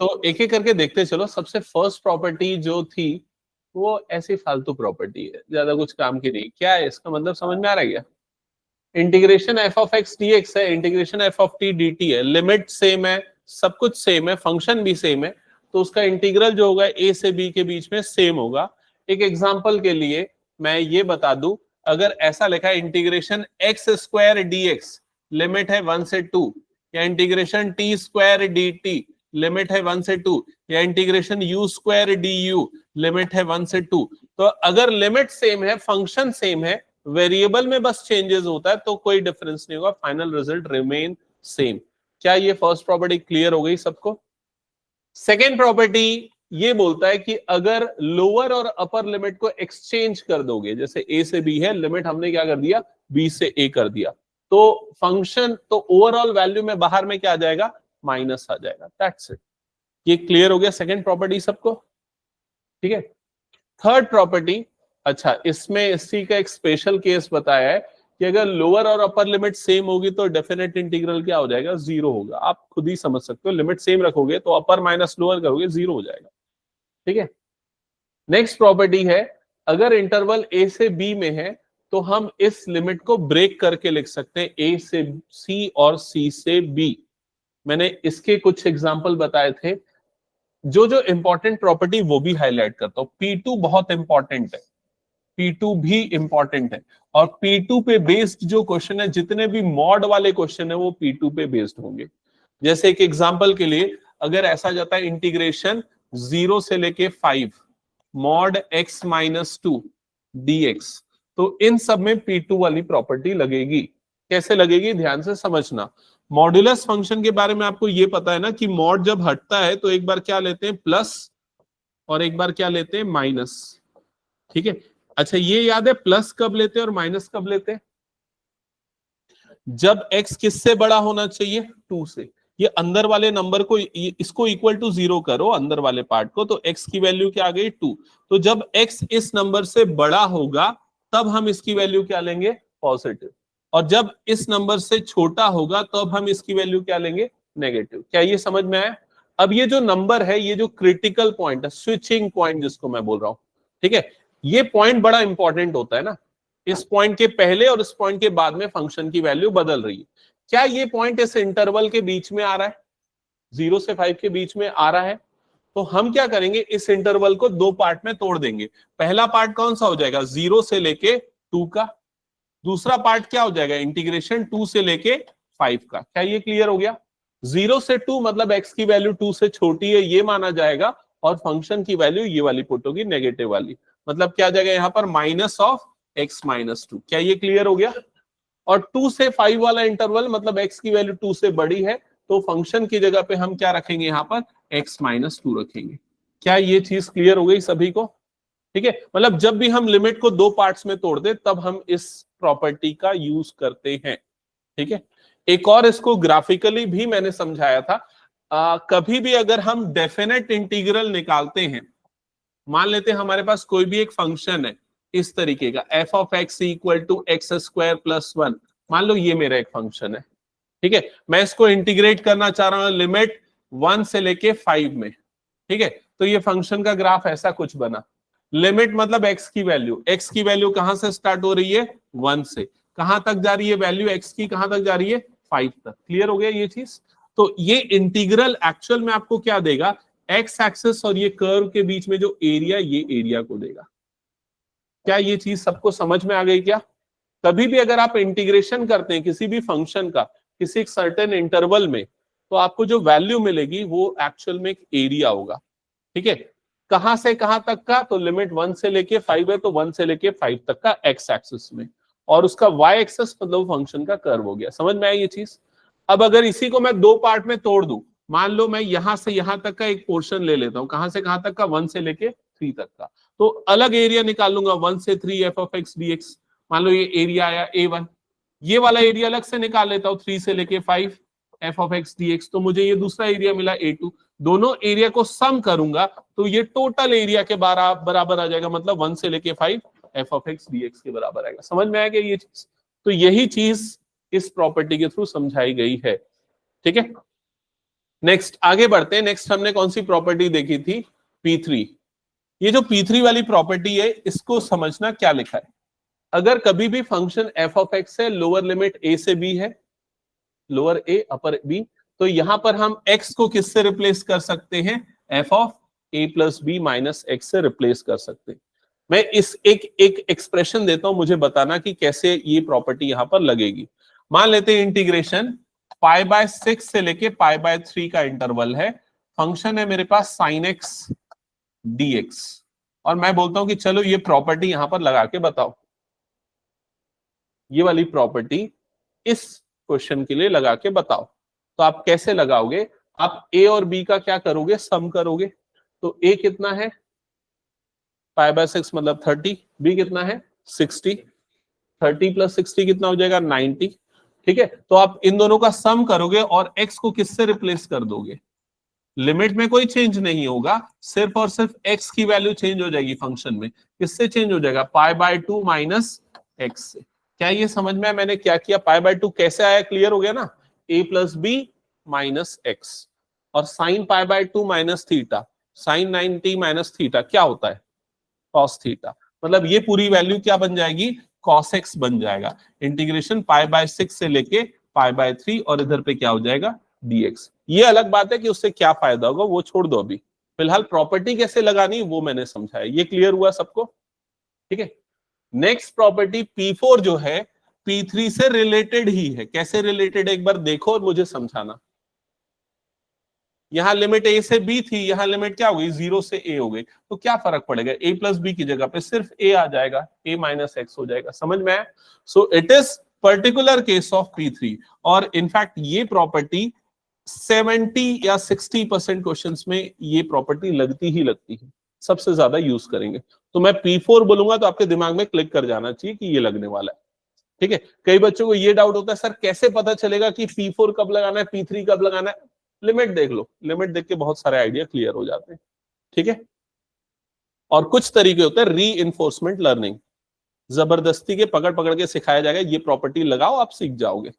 तो एक एक करके देखते चलो। सबसे फर्स्ट प्रॉपर्टी जो थी वो ऐसी फालतू प्रॉपर्टी है, ज्यादा कुछ काम की नहीं। क्या है इसका मतलब, समझ में आ रहा है क्या? Integration f of x d x है, integration f of t d t है, लिमिट सेम है, सब कुछ सेम है, फंक्शन भी सेम है, तो उसका इंटीग्रल जो होगा ए से बी के बीच में सेम होगा। एक एग्जांपल के लिए मैं ये बता दूं, अगर ऐसा लिखा है integration x square D x, limit है 1 से 2, या integration T square D T, limit है 1 से 2, या integration you square D you, limit है 1 से 2, तो अगर लिमिट सेम है, फंक्शन सेम है, वेरिएबल में बस चेंजेस होता है, तो कोई डिफरेंस नहीं होगा, फाइनल रिजल्ट रिमेन सेम। क्या ये फर्स्ट प्रॉपर्टी क्लियर हो गई सबको? सेकेंड प्रॉपर्टी ये बोलता है कि अगर लोअर और अपर लिमिट को एक्सचेंज कर दोगे, जैसे ए से बी है, लिमिट हमने क्या कर दिया, बी से ए कर दिया, तो फंक्शन, तो ओवरऑल वैल्यू में बाहर में क्या आ जाएगा, माइनस आ जाएगा। That's it. ये क्लियर हो गया सेकेंड प्रॉपर्टी सबको? ठीक है। थर्ड प्रॉपर्टी, अच्छा इसमें इसी का एक स्पेशल केस बताया है कि अगर लोअर और अपर लिमिट सेम होगी तो डेफिनेट इंटीग्रल क्या हो जाएगा, जीरो होगा। आप खुद ही समझ सकते हो, लिमिट सेम रखोगे तो अपर माइनस लोअर करोगे, जीरो हो जाएगा। ठीक है। नेक्स्ट प्रॉपर्टी है, अगर इंटरवल ए से बी में है तो हम इस लिमिट को ब्रेक करके लिख सकते हैं, ए से सी और सी से बी। मैंने इसके कुछ एग्जाम्पल बताए थे। जो जो इंपॉर्टेंट प्रॉपर्टी वो भी हाईलाइट करता हूं। P2 बहुत इंपॉर्टेंट है, P2 भी इंपॉर्टेंट है, और P2 पे बेस्ड जो क्वेश्चन है, जितने भी मॉड वाले क्वेश्चन है वो P2 पे बेस्ड होंगे। जैसे एक एग्जांपल के लिए अगर ऐसा जाता है इंटीग्रेशन 0 से लेके 5 मॉड x माइनस 2 dx, तो इन सब में P2 वाली प्रॉपर्टी लगेगी। कैसे लगेगी, ध्यान से समझना। मॉड्यूलस फंक्शन के बारे में आपको ये पता है ना कि मॉड जब हटता है तो एक बार क्या लेते हैं, प्लस, और एक बार क्या लेते हैं, माइनस। ठीक है। अच्छा ये याद है प्लस कब लेते हैं और माइनस कब लेते हैं? जब x किससे बड़ा होना चाहिए, 2 से। ये अंदर वाले नंबर को, इसको इक्वल टू 0 करो, अंदर वाले पार्ट को, तो x की वैल्यू क्या आ गई, 2। तो जब x इस नंबर से बड़ा होगा तब हम इसकी वैल्यू क्या लेंगे, पॉजिटिव, और जब इस नंबर से छोटा होगा तो अब हम इसकी वैल्यू क्या लेंगे, नेगेटिव। क्या ये समझ में आया? अब ये जो नंबर है, ये जो क्रिटिकल पॉइंट है, स्विचिंग पॉइंट जिसको मैं बोल रहा हूं, ठीक है, ये पॉइंट बड़ा इंपॉर्टेंट होता है ना। इस पॉइंट के पहले और इस पॉइंट के बाद में फंक्शन की वैल्यू बदल रही है। क्या ये पॉइंट इस इंटरवल के बीच में आ रहा है, 0 से 5 के बीच में आ रहा है? तो हम क्या करेंगे, इस इंटरवल को दो पार्ट में तोड़ देंगे। पहला पार्ट कौन सा हो जाएगा, 0 से लेके 2 का। दूसरा पार्ट क्या हो जाएगा, इंटीग्रेशन 2 से लेके 5 का। क्या ये क्लियर हो गया? 0 से 2 मतलब x की वैल्यू 2 से छोटी है ये माना जाएगा, और फंक्शन की वैल्यू ये वाली पुट होगी, नेगेटिव वाली। मतलब क्या आ जाएगा यहां पर, माइनस ऑफ x माइनस 2। क्या ये क्लियर हो गया? और 2 से 5 वाला इंटरवल मतलब x की वैल्यू 2 से बड़ी है, तो फंक्शन की जगह पे हम क्या रखेंगे, यहां पर x माइनस 2 रखेंगे। क्या ये चीज क्लियर हो गई सभी को? ठीक है। मतलब जब भी हम लिमिट को दो पार्ट्स में तोड़ दे तब हम इस प्रॉपर्टी का यूज करते हैं। ठीक है। एक और इसको ग्राफिकली भी मैंने समझाया था। कभी भी अगर हम डेफिनेट इंटीग्रल निकालते हैं, मान लेते हैं हमारे पास कोई भी एक फंक्शन है इस तरीके का, f of x equal to x square plus 1। मान लो ये मेरा एक फंक्शन है, ठीक है, मैं इसको इंटीग्रेट करना चाह रहा हूं लिमिट 1 से लेके 5 में। ठीक है, तो ये फंक्शन का ग्राफ ऐसा कुछ बना। लिमिट मतलब x की वैल्यू कहां से स्टार्ट हो रही है, 1 से। कहां तक जा रही है वैल्यू x की, कहां तक जा रही है, 5 तक। क्लियर हो गया ये चीज? तो ये इंटीग्रल एक्चुअल में आपको क्या देगा, x एक्सिस और ये कर्व के बीच में जो एरिया, ये एरिया को देगा। क्या ये चीज सबको समझ में आ गई क्या? कभी भी अगर आप इंटीग्रेशन करते हैं किसी भी फंक्शन का किसी एक सर्टेन इंटरवल में, तो आपको जो वैल्यू मिलेगी वो एक्चुअल में एक एरिया होगा। ठीक है, कहां से कहां तक का, तो लिमिट 1 से लेके 5 है, तो 1 से लेके 5 तक का एक्स एक्सिस में, और उसका वाई एक्सिस मतलब फंक्शन का कर्व हो गया। समझ में आई ये चीज? अब अगर इसी को मैं दो पार्ट में तोड़ दूं, मान लो मैं यहां से यहां तक का एक पोर्शन ले लेता हूं, कहां से कहां तक का, 1 से लेके 3 तक का, तो अलग एरिया निकाल लूंगा, 1 से 3 F of x d x. मान लो ये एरिया आया A1, ये वाला एरिया अलग से निकाल लेता हूं, 3 से लेके 5 F of x d x, तो मुझे ये दूसरा एरिया मिला A2। दोनों एरिया को सम करूंगा तो ये टोटल एरिया के बराबर आ जाएगा, मतलब 1 से लेके 5 F of x d x के बराबर आएगा। समझ में आएगा ये चीज? तो यही चीज इस प्रॉपर्टी के थ्रू समझाई गई है। ठीक है, नेक्स्ट आगे बढ़ते हैं। नेक्स्ट हमने कौन सी प्रॉपर्टी देखी थी? P3। ये जो P3 वाली प्रॉपर्टी है, इसको समझना क्या लिखा है। अगर कभी भी फंक्शन f ऑफ x है, लोअर लिमिट a से b है, लोअर a अपर b, तो यहां पर हम x को किससे रिप्लेस कर सकते हैं? f of a plus b minus x से रिप्लेस कर सकते हैं। मैं इस एक एक्सप्रेशन देता हूं, मुझे बताना कि कैसे ये प्रॉपर्टी यहां पर लगेगी। मान लेते हैं इंटीग्रेशन π/6 से लेके π/3 का इंटरवल है, फंक्शन है मेरे पास sin x dx, और मैं बोलता हूं कि चलो ये प्रॉपर्टी यहां पर लगा के बताओ। ये वाली प्रॉपर्टी इस क्वेश्चन के लिए लगा के बताओ। तो आप कैसे लगाओगे? आप a और b का क्या करोगे? सम करोगे। तो a कितना है? π/6 मतलब 30, b कितना है? 60, 30 प्लस 60 कितना हो जाएगा? 90। ठीक है, तो आप इन दोनों का सम करोगे और x को किससे रिप्लेस कर दोगे? लिमिट में कोई चेंज नहीं होगा, सिर्फ और सिर्फ x की वैल्यू चेंज हो जाएगी फंक्शन में। किससे चेंज हो जाएगा? π/2 माइनस x से। क्या ये समझ में है मैंने क्या किया? π/2 कैसे आया? क्लियर हो गया ना? a plus b minus x, और sine π/2 minus theta, sine 90 minus theta क्या होता है? cos theta. मतलब ये पूरी वैल्यू क्या बन जाएगी? cos x बन जाएगा। इंटीग्रेशन π/6 से लेके π/3, और इधर पे क्या हो जाएगा? dx। ये अलग बात है कि उससे क्या फायदा होगा, वो छोड़ दो अभी। फिलहाल प्रॉपर्टी कैसे लगानी वो मैंने समझाया। ये क्लियर हुआ सबको? ठीक है। नेक्स्ट प्रॉपर्टी P4 जो है P3 से रिलेटेड ही है। कैसे रिलेटेड है एक बार देखो और मुझे समझाना। यहां लिमिट a से b थी, यहां लिमिट क्या हो गई? 0 से a हो गई। तो क्या फर्क पड़ेगा? a प्लस बी की जगह पे सिर्फ a आ जाएगा, a माइनस एक्स हो जाएगा। समझ में आया? So it is particular case of P3। और इनफैक्ट ये प्रॉपर्टी 70 या 60% क्वेश्चंस में ये प्रॉपर्टी लगती है, सबसे ज्यादा यूज करेंगे। तो मैं P4 बोलूंगा तो आपके दिमाग में क्लिक कर जाना चाहिए कि ये लगने वाला है। ठीक है। कई बच्चों को ये डाउट होता है, सर कैसे पता चलेगा कि P4 कब लगाना है, P3 कब लगाना है? लिमिट देख लो, लिमिट देख के बहुत सारे आइडिया क्लियर हो जाते हैं। ठीक है। और कुछ तरीके होते हैं री इन्फोर्समेंट लर्निंग, जबरदस्ती के पकड़ पकड़ के सिखाया जाएगा, ये प्रॉपर्टी लगाओ आप सीख जाओगे।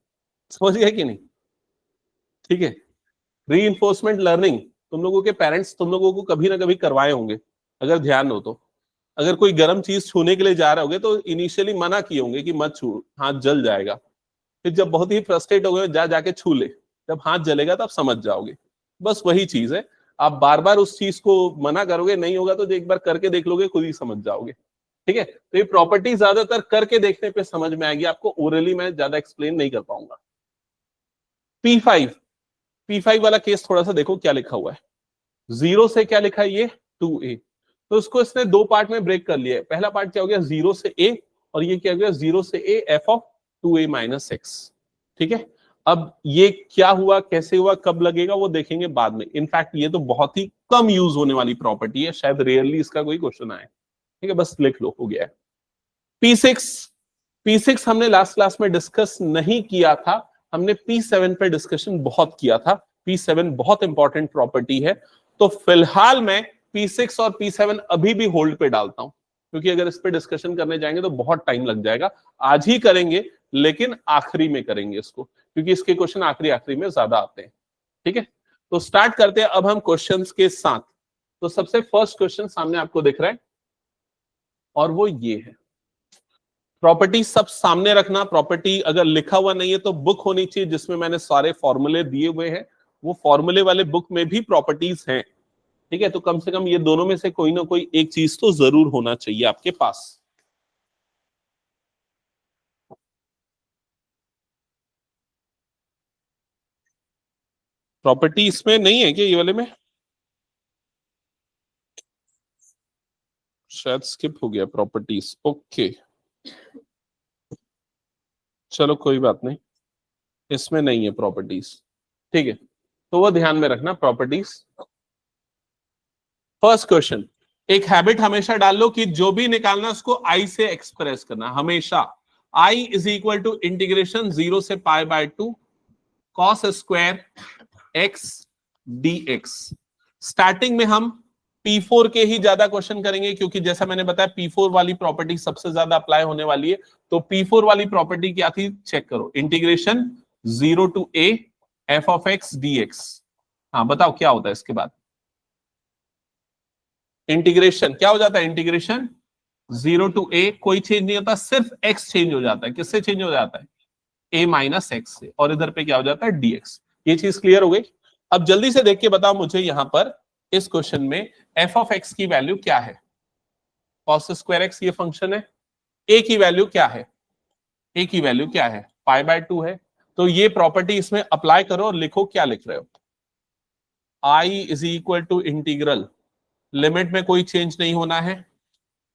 समझ गए कि नहीं? ठीक है। री इन्फोर्समेंट लर्निंग तुम लोगों के पेरेंट्स तुम लोगों को कभी ना कभी करवाए होंगे, अगर ध्यान हो तो। अगर कोई गर्म चीज छूने के लिए जा रहे होगे तो इनिशियली मना किए होंगे कि मत छू, हाथ जल जाएगा। फिर जब बहुत ही फ्रस्ट्रेट हो गए जाके छू ले, जब हाथ जलेगा तब समझ जाओगे। बस वही चीज है, आप बार बार उस चीज को मना करोगे, नहीं होगा तो एक बार करके देख लोगे, खुद ही समझ जाओगे। ठीक है। तो ये प्रॉपर्टी ज्यादातर करके देखने पे समझ में आएगी आपको, ओरली मैं ज्यादा एक्सप्लेन नहीं कर पाऊंगा। P5 वाला केस थोड़ा सा देखो क्या लिखा हुआ है। 0 से क्या लिखा है? ये 2a। तो इसको इसने दो पार्ट में ब्रेक कर लिया है। पहला पार्ट क्या हो गया? 0 से a, और ये क्या हो गया? 0 से a f of 2a minus x. ठीक है। अब ये क्या हुआ, कैसे हुआ, कब लगेगा वो देखेंगे बाद में। इनफैक्ट ये तो बहुत ही कम यूज होने वाली प्रॉपर्टी है, शायद रेयरली इसका कोई क्वेश्चन आए। ठीक है, बस लिख लो, हो गया है। P6 हमने लास्ट क्लास में डिस्कस नहीं किया था, हमने P7 पे डिस्कशन बहुत किया था। P7 बहुत इंपॉर्टेंट प्रॉपर्टी है। तो फिलहाल मैं P6 और P7 अभी भी होल्ड पे डालता हूं, क्योंकि अगर इस पे डिस्कशन करने जाएंगे तो बहुत टाइम लग जाएगा। आज ही करेंगे, लेकिन आखिरी में करेंगे इसको, क्योंकि इसके क्वेश्चन आखिरी में ज्यादा आते हैं। ठीक है, तो स्टार्ट करते हैं अब हम क्वेश्चंस के साथ। तो सबसे फर्स्ट क्वेश्चन सामने आपको दिख रहा है, और वो ये है। प्रॉपर्टी सब सामने रखना। प्रॉपर्टी अगर लिखा हुआ नहीं है तो बुक होनी चाहिए जिसमें मैंने सारे फॉर्मूले दिए हुए हैं। वो फॉर्मूले वाले बुक में भी प्रॉपर्टीज हैं। ठीक है, तो कम से कम ये दोनों में से कोई ना कोई एक चीज तो जरूर होना चाहिए आपके पास। प्रॉपर्टी इसमें नहीं है क्या? ये वाले में शायद स्किप हो गया प्रॉपर्टीज। ओके, चलो कोई बात नहीं, इसमें नहीं है प्रॉपर्टीज। ठीक है, तो वो ध्यान में रखना प्रॉपर्टीज। फर्स्ट क्वेश्चन, एक हैबिट हमेशा डाल लो कि जो भी निकालना उसको आई से एक्सप्रेस करना हमेशा। I is equal to integration 0 से π/2 cos square x dx। Starting में हम P4 के ही ज्यादा क्वेश्चन करेंगे, क्योंकि जैसा मैंने बताया P4 वाली प्रॉपर्टी सबसे ज्यादा अप्लाई होने वाली है। तो P4 वाली प्रॉपर्टी क्या थी चेक करो। Integration 0 to a f of x dx। हाँ बताओ क्या होता है इसके बाद? इंटीग्रेशन क्या हो जाता है? इंटीग्रेशन 0 to a, कोई चेंज नहीं होता, सिर्फ x चेंज हो जाता है। किससे चेंज हो जाता है? a माइनस एक्स से। और इधर पे क्या हो जाता है? dx। ये चीज क्लियर हो गई? अब जल्दी से देख के बताओ मुझे यहां पर इस क्वेश्चन में f ऑफ x की वैल्यू क्या है? cos स्क्वायर x ये फंक्शन है। a की वैल्यू क्या है? a की वैल्यू क्या है? π/2 है। तो ये प्रॉपर्टी इसमें अप्लाई करो और लिखो, क्या लिख रहे हो? i is equal to integral, limit में कोई चेंज नहीं होना है,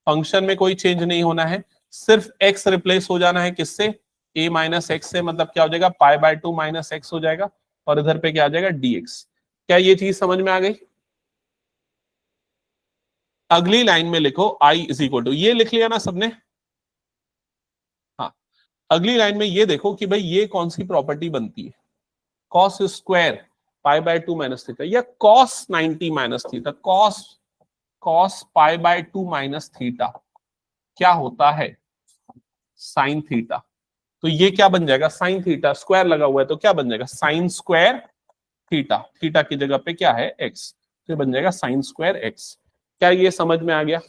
फंक्शन में कोई चेंज नहीं होना है, सिर्फ x रिप्लेस हो जाना है किससे? a माइनस एक्स से। मतलब क्या हो जाएगा? π/2 माइनस एक्स हो जाएगा और इधर पे क्या आ जाएगा? dx। क्या ये चीज समझ में आ गई? अगली लाइन में लिखो i इज इक्वल टू, ये लिख लिया ना सबने? हाँ, अगली लाइन में ये देखो कि भाई ये कौन सी प्रॉपर्टी बनती है? cos स्क्वायर π/2 माइनस थीटा या cos 90 minus theta. cos π/2 minus theta क्या होता है? Sine theta. तो ये क्या बन जाएगा? साइन थीटा, स्क्वायर लगा हुआ है तो क्या बन जाएगा? Sine square theta. थीटा की जगह पे क्या है? एक्स, तो बन जाएगा साइन स्क्वायर एक्स। क्या ये समझ में आ गया?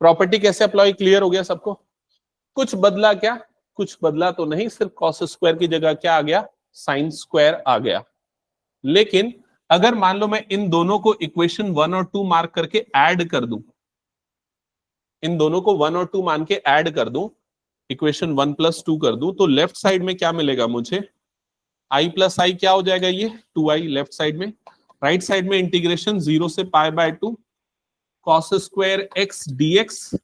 प्रॉपर्टी कैसे अप्लाई, क्लियर हो गया सबको? कुछ बदला क्या? कुछ बदला तो नहीं, सिर्फ कॉस स्क्वायर की जगह क्या आ गया? साइन स्क्वायर आ गया। लेकिन अगर मान लो मैं इन दोनों को इक्वेशन 1 और 2 मार्क करके ऐड कर दूं, इन दोनों को 1 और 2 मान के ऐड कर दूं, इक्वेशन 1 + 2 कर दूं, तो लेफ्ट साइड में क्या मिलेगा मुझे? i + i क्या हो जाएगा? ये 2i लेफ्ट साइड में। राइट साइड में इंटीग्रेशन 0 से π/2 cos square x dx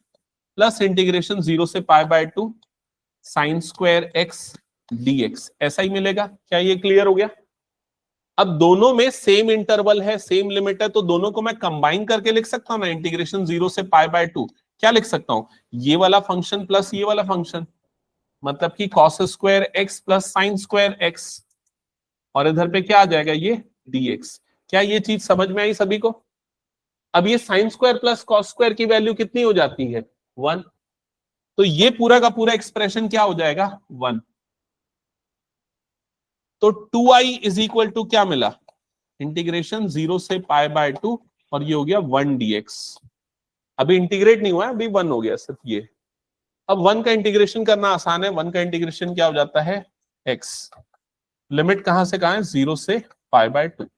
plus integration 0 से π/2 साइन स्क्वायर x dx, ऐसा ही मिलेगा। क्या ये क्लियर हो गया? अब दोनों में सेम इंटरवल है, सेम लिमिट है, तो दोनों को मैं कंबाइन करके लिख सकता हूं ना, इंटीग्रेशन 0 से π/2। क्या लिख सकता हूं? ये वाला फंक्शन प्लस ये वाला फंक्शन, मतलब कि cos square x plus sine square x, और इधर पे क्या आ जाएगा? ये dx। क्या ये चीज समझ में आई सभी को? अब ये sine square plus cos square की वैल्यू कितनी हो जाती है? 1। तो ये पूरा का पूरा एक्सप्रेशन क्या हो जाएगा? 1। तो 2i इज इक्वल टू क्या मिला? इंटीग्रेशन 0 से π/2 और ये हो गया 1 dx। अभी इंटीग्रेट नहीं हुआ है, अभी 1 हो गया सिर्फ ये। अब 1 का इंटीग्रेशन करना आसान है। 1 का इंटीग्रेशन क्या हो जाता है? x। लिमिट कहां से कहां है? 0 से π/2।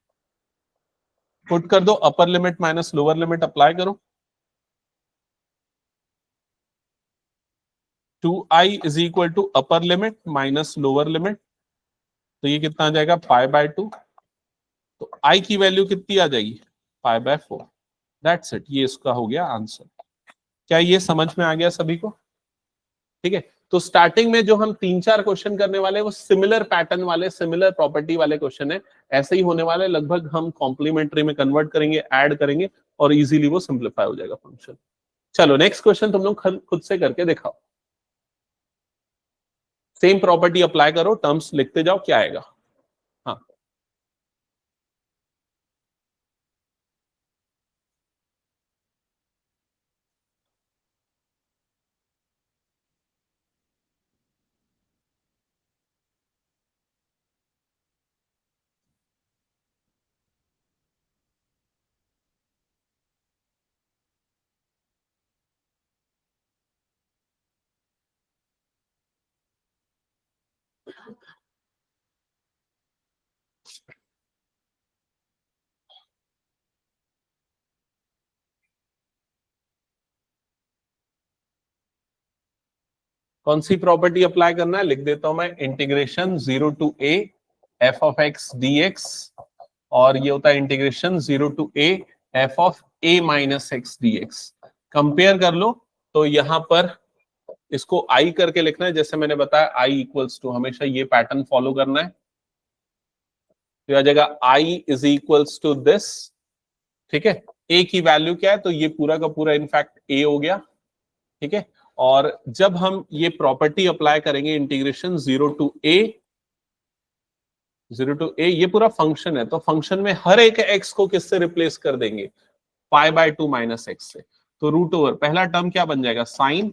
पुट कर दो, upper limit minus lower limit apply करो। 2i is equal to upper limit minus lower limit, तो ये कितना आ जाएगा? π/2। तो i की वैल्यू कितनी आ जाएगी? π/4। दैट्स इट, ये इसका हो गया आंसर। क्या ये समझ में आ गया सभी को? ठीक है, तो स्टार्टिंग में जो हम 3-4 क्वेश्चन करने वाले हैं वो सिमिलर पैटर्न वाले, सिमिलर प्रॉपर्टी वाले क्वेश्चन है। ऐसे ही होने वाले, लगभग हम कॉम्प्लीमेंट्री में कन्वर्ट करेंगे, ऐड करेंगे और इजीली वो सिंप्लीफाई हो जाएगा फंक्शन। चलो नेक्स्ट क्वेश्चन तुम लोग खुद से करके दिखाओ। सेम प्रॉपर्टी अप्लाई करो, टर्म्स लिखते जाओ, क्या आएगा? हाँ, कौन सी प्रॉपर्टी अप्लाई करना है लिख देता हूं मैं। Integration 0 to a f of x dx, और ये होता है integration 0 to a f of a minus x dx। Compare कर लो, तो यहां पर इसको i करके लिखना है, जैसे मैंने बताया i इक्वल्स टू, हमेशा ये पैटर्न फॉलो करना है। तो आ जाएगा i is equals to this. ठीक है, a की वैल्यू क्या है? तो ये पूरा का पूरा इनफैक्ट a हो गया। ठीक है, और जब हम ये प्रॉपर्टी अप्लाई करेंगे, इंटीग्रेशन 0 to a, ये पूरा फंक्शन है, तो फंक्शन में हर एक x को किससे रिप्लेस कर देंगे? π/2 माइनस एक्स से। तो रूट ओवर, पहला टर्म क्या बन जाएगा? Sine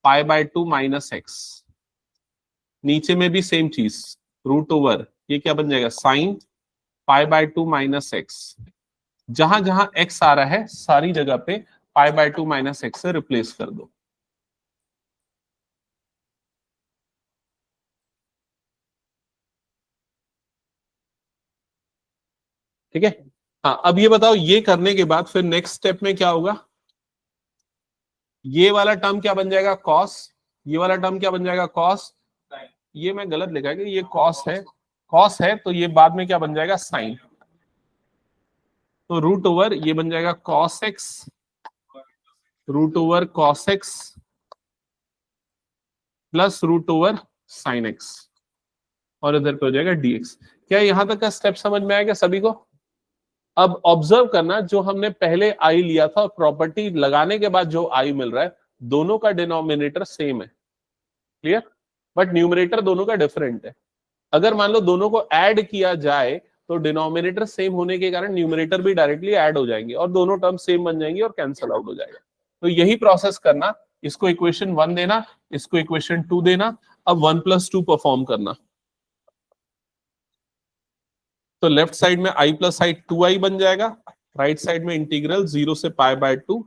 π/2 minus x. नीचे में भी सेम चीज, रूट ओवर ये क्या बन जाएगा, sine pi by two minus x. जहां जहां एक्स आ रहा है सारी जगह पे pi by two minus x से रिप्लेस कर दो। ठीक है। हाँ, अब ये बताओ, ये करने के बाद फिर नेक्स्ट स्टेप में क्या होगा, ये वाला टर्म क्या बन जाएगा, कॉस। ये वाला टर्म क्या बन जाएगा, कॉस। ये मैं गलत लिखा है कि ये कॉस है, कॉस है तो ये बाद में क्या बन जाएगा, साइन। तो रूट ओवर ये बन जाएगा cos x, root over cos x plus root over sine x, और इधर पे हो जाएगा dx। क्या यहां तक का स्टेप समझ में आएगा सभी को? अब ऑब्जर्व करना, जो हमने पहले आई लिया था और प्रॉपर्टी लगाने के बाद जो आई मिल रहा है, दोनों का डिनोमिनेटर सेम है, क्लियर, बट न्यूमरेटर दोनों का डिफरेंट है। अगर मान लो दोनों को ऐड किया जाए तो डिनोमिनेटर सेम होने के कारण न्यूमरेटर भी डायरेक्टली ऐड हो जाएंगे और दोनों टर्म सेम बन जाएंगी और कैंसल आउट हो जाएगा। तो यही प्रोसेस करना, इसको इक्वेशन 1 देना, इसको इक्वेशन 2 देना, अब 1+2 परफॉर्म करना। तो लेफ्ट साइड में आई प्लस आई 2i बन जाएगा, राइट साइड में इंटीग्रल 0 से पाई बाय 2।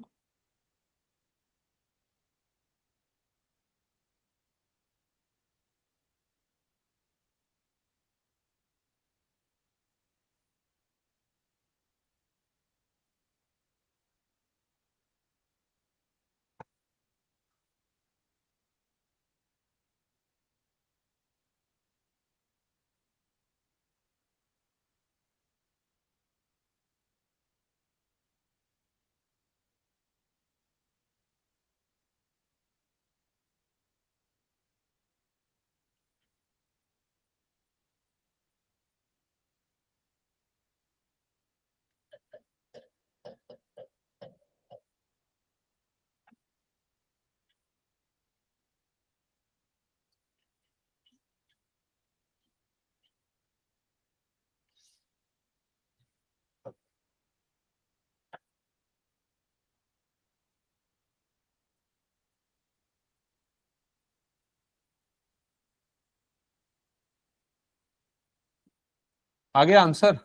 आ गया आंसर,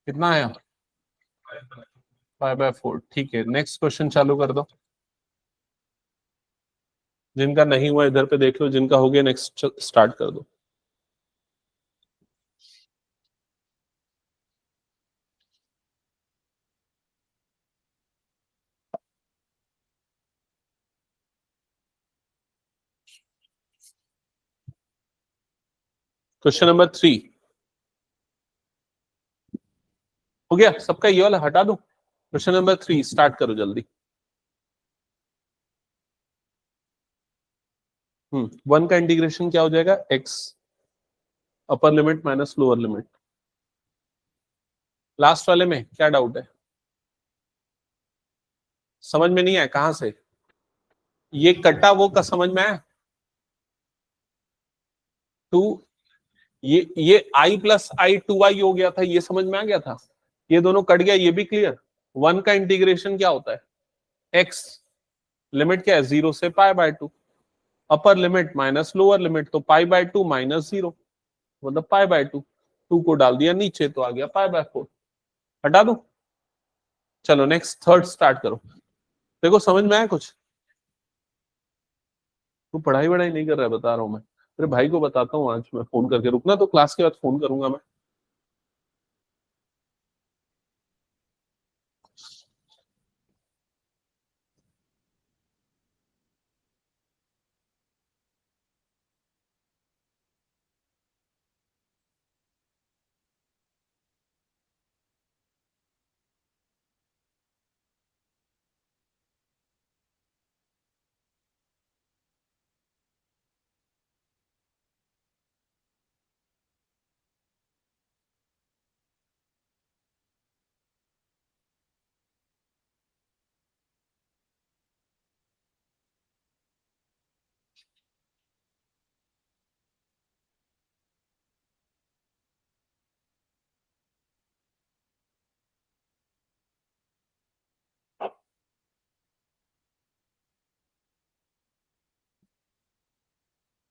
कितना आया, 5/4। ठीक है, नेक्स्ट क्वेश्चन चालू कर दो। जिनका नहीं हुआ इधर पे देख लो, जिनका हो गया नेक्स्ट स्टार्ट कर दो। क्वेश्चन नंबर 3 हो गया सबका, ये वाला हटा दो। क्वेश्चन नंबर 3 स्टार्ट करो जल्दी। 1 का इंटीग्रेशन क्या हो जाएगा, x अपर limit minus lower limit. Last वाले में क्या डाउट है, समझ में नहीं आया कहां से, ये कटा वो का समझ में आया, 2, ये i प्लस आई 2i हो गया था, ये समझ में आ गया था, ये दोनों कट गया, ये भी क्लियर। 1 का इंटीग्रेशन क्या होता है, x लिमिट क्या है 0 से पाई बाय 2, अपर लिमिट माइनस लोअर लिमिट, तो पाई बाय 2 माइनस 0 मतलब पाई बाय 2, 2 को डाल दिया नीचे तो आ गया पाई/4, हटा दो। चलो नेक्स्ट थर्ड स्टार्ट करो। देखो समझ में आया कुछ, तू पढ़ाई वढ़ाई नहीं कर रहा है बता रहा हूँ मैं, तेरे भाई को बताता हूँ आज मैं फोन करके, रुकना तो क्लास के बाद फोन करूंगा मैं।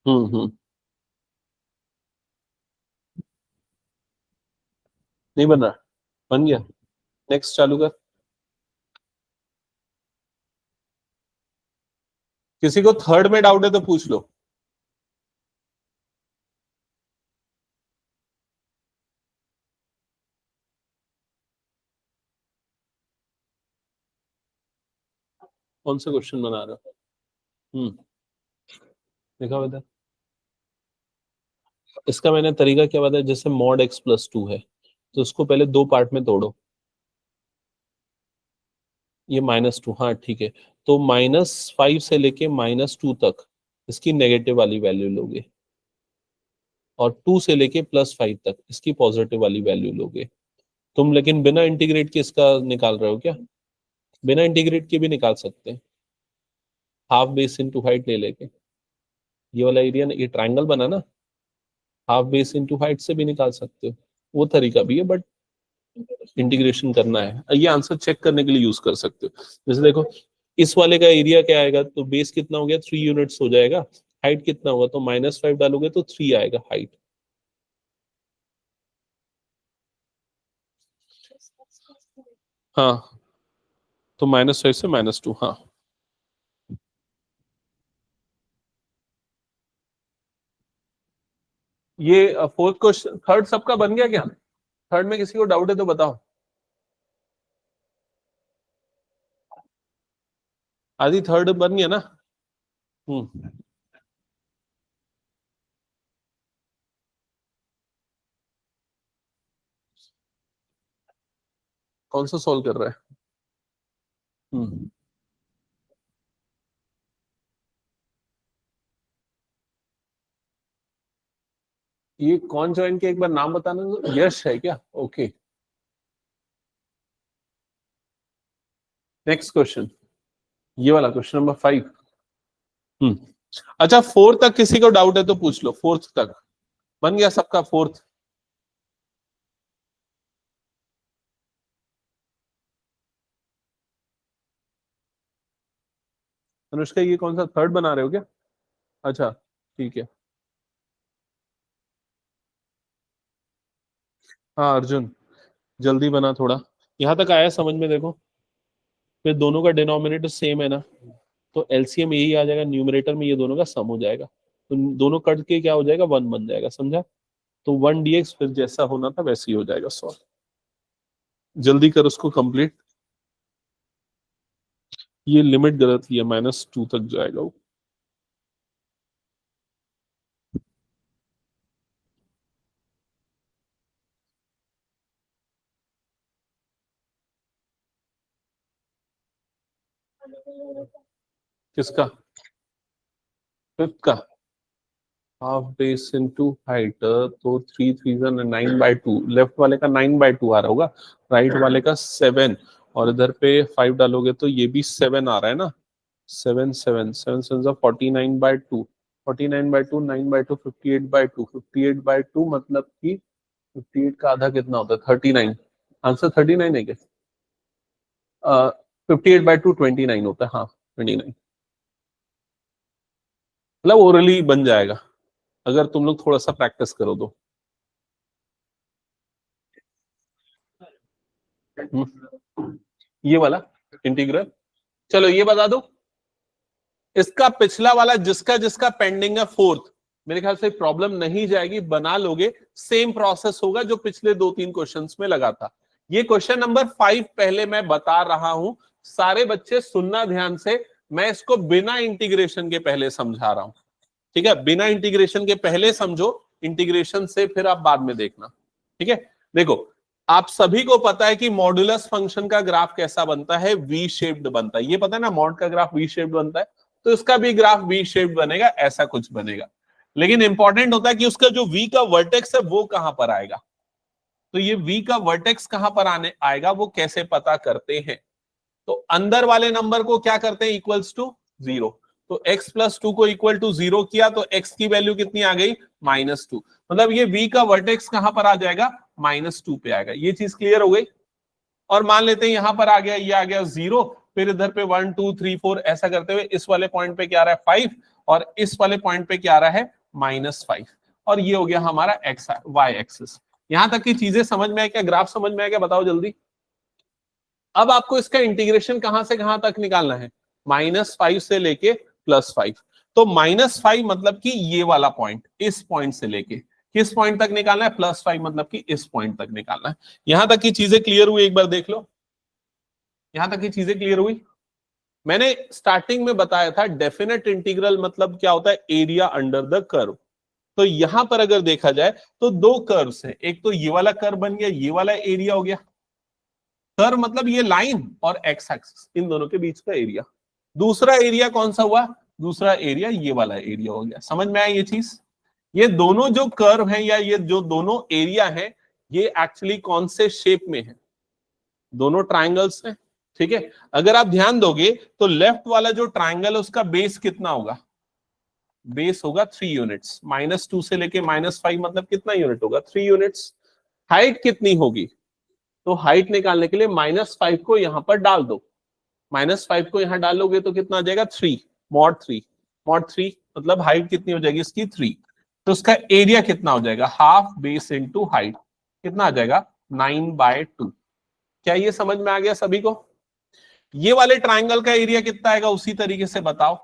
हम्म। नहीं बन रहा? बन गया। नेक्स्ट चालू कर। किसी को थर्ड में डाउट है तो पूछ लो। कौन सा क्वेश्चन बना रहे हो? देखा हुआ था। इसका मैंने तरीका क्या बताया, जैसे मॉड x प्लस 2 है तो उसको पहले दो पार्ट में तोड़ो। ये -2, हाँ ठीक है। तो -5 से लेके -2 तक इसकी नेगेटिव वाली वैल्यू लोगे, और 2 से लेके +5 तक इसकी पॉजिटिव वाली वैल्यू लोगे। तुम लेकिन बिना इंटीग्रेट के इसका निकाल रहे हो क्या? बिना इंटीग्रेट के भी निकाल सकते हैं, हाफ बेस इनटू हाइट ले लेके। ये वाला एरिया, ये ट्रायंगल बना ना, हाफ बेस इनटू हाइट से भी निकाल सकते हो। वो तरीका भी है, बट इंटीग्रेशन करना है। ये आंसर चेक करने के लिए यूज कर सकते हो। जैसे देखो, इस वाले का एरिया क्या आएगा, तो बेस कितना हो गया, 3 यूनिट्स हो जाएगा। हाइट कितना होगा, तो -5 डालोगे तो 3 आएगा हाइट। हाँ, तो -5 से -2, हाँ। ये फोर्थ क्वेश्चन, थर्ड सबका बन गया क्या? थर्ड में किसी को डाउट है तो बताओ। आदि थर्ड बन गया ना? हम्म। कौन सा सॉल्व कर रहा है? हम्म। ये कौन ज्वाइन किया, एक बार नाम बताना। यश है क्या? ओके। नेक्स्ट क्वेश्चन, ये वाला क्वेश्चन नंबर 5। हम्म। अच्छा, फोर्थ तक किसी को डाउट है तो पूछ लो। फोर्थ तक बन गया सबका? फोर्थ, अनुष्का ये कौन सा थर्ड बना रहे हो क्या? अच्छा, ठीक है। हाँ अर्जुन, जल्दी बना थोड़ा। यहाँ तक आया समझ में? देखो, फिर दोनों का डिनोमिनेटर सेम है ना, तो एलसीएम यही आ जाएगा, न्यूमरेटर में ये दोनों का सम हो जाएगा, तो दोनों कट के क्या हो जाएगा, 1 बन जाएगा। समझा? तो 1 dx फिर जैसा होना था वैसे ही हो जाएगा सॉल्व। जल्दी कर उसको कंप्लीट। ये लिमिट गलत ही है, -2 तक जाएगा वो। किसका? फिफ्थ का? हाफ बेस इनटू हाइट, तो 3 3 9/2। लेफ्ट वाले का 9/2 आ रहा होगा, राइट वाले का 7, और इधर पे 5 डालोगे तो ये भी 7 आ रहा है ना। 7 7 7 7 49/2, 49/2, 9/2, 58/2, 58/2 मतलब कि 58 का आधा कितना होता है, 39। आंसर 39 है क्या? 58/2 29 होता है, हाँ 29। मतलब ओरली बन जाएगा अगर तुम लोग थोड़ा सा प्रैक्टिस करो तो। ये वाला इंटीग्रल, चलो ये बता दो। इसका पिछला वाला जिसका जिसका पेंडिंग है फोर्थ, मेरे ख्याल से प्रॉब्लम नहीं जाएगी, बना लोगे। सेम प्रोसेस होगा जो पिछले 2 3 क्वेश्चंस में लगा था। ये क्वेश्चन नंबर 5 पहले मैं बता रहा हूं, सारे बच्चे सुनना ध्यान से। मैं इसको बिना इंटीग्रेशन के पहले समझा रहा हूं, ठीक है? बिना इंटीग्रेशन के पहले समझो, इंटीग्रेशन से फिर आप बाद में देखना, ठीक है? देखो, आप सभी को पता है कि मॉडुलस फंक्शन का ग्राफ कैसा बनता है, वी शेप्ड बनता है। ये पता है ना, मॉड का ग्राफ वी शेप्ड बनता है, तो इसका भी ग्राफ वी शेप्ड बनेगा, ऐसा कुछ बनेगा। लेकिन इंपॉर्टेंट होता है कि उसका जो वी का वर्टेक्स है वो कहां पर आएगा। तो ये वी का वर्टेक्स कहां पर आने आएगा, वो कैसे पता करते हैं? तो अंदर वाले नंबर को क्या करते हैं, इक्वल्स टू 0। तो x प्लस 2 को इक्वल टू 0 किया तो x की वैल्यू कितनी आ गई, -2। मतलब ये v का वर्टेक्स कहां पर आ जाएगा, -2 पे आएगा। ये चीज क्लियर हो गई? और मान लेते हैं यहां पर आ गया, ये आ गया 0, फिर इधर पे 1 2 3 4 ऐसा करते हुए इस वाले पॉइंट पे क्या आ रहा है 5, और इस वाले पॉइंट पे क्या आ रहा है -5, और ये हो गया हमारा एक्स वाई एक्सिस। यहां तक की चीजें समझ में आए क्या? ग्राफ समझ में आए क्या? बताओ जल्दी। अब आपको इसका इंटीग्रेशन कहां से कहां तक निकालना है? -5 से लेके +5। तो -5 मतलब कि ये वाला पॉइंट, इस पॉइंट से लेके किस पॉइंट तक निकालना है? +5 मतलब कि इस पॉइंट तक निकालना है। यहां तक की चीजें क्लियर हुई? एक बार देख लो, यहां तक की चीजें क्लियर हुई? मैंने स्टार्टिंग में बताया था डेफिनेट इंटीग्रल मतलब क्या होता है? Area under the curve. तो यहां पर अगर देखा जाए तो दो कर्व्स हैं, एक तो ये वाला कर्व बन गया, ये वाला एरिया हो गया। कर्व मतलब ये लाइन और एक्स एक्सिस, इन दोनों के बीच का एरिया। दूसरा एरिया कौन सा हुआ? दूसरा एरिया ये वाला एरिया हो गया। समझ में आया ये चीज? ये दोनों जो कर्व हैं या ये जो दोनों एरिया हैं, ये एक्चुअली कौन से शेप में है? दोनों ट्राइंगल्स हैं। ठीक है, अगर आप ध्यान दोगे तो लेफ्ट वाला जो ट्राइंगल है उसका बेस कितना होगा? बेस होगा 3 यूनिट्स। -2 से लेके -5 मतलब कितना यूनिट होगा? 3 यूनिट्स। हाइट कितनी होगी? तो हाइट निकालने के लिए -5 को यहां पर डाल दो। -5 को यहां डालोगे तो कितना आ जाएगा? 3 mod 3। mod 3 मतलब हाइट कितनी हो जाएगी इसकी? 3। तो उसका एरिया कितना हो जाएगा? Half base into height. कितना आ जाएगा? 9/2। क्या ये समझ में आ गया सभी को? ये वाले ट्राइंगल का एरिया कितना आएगा उसी तरीके से बताओ।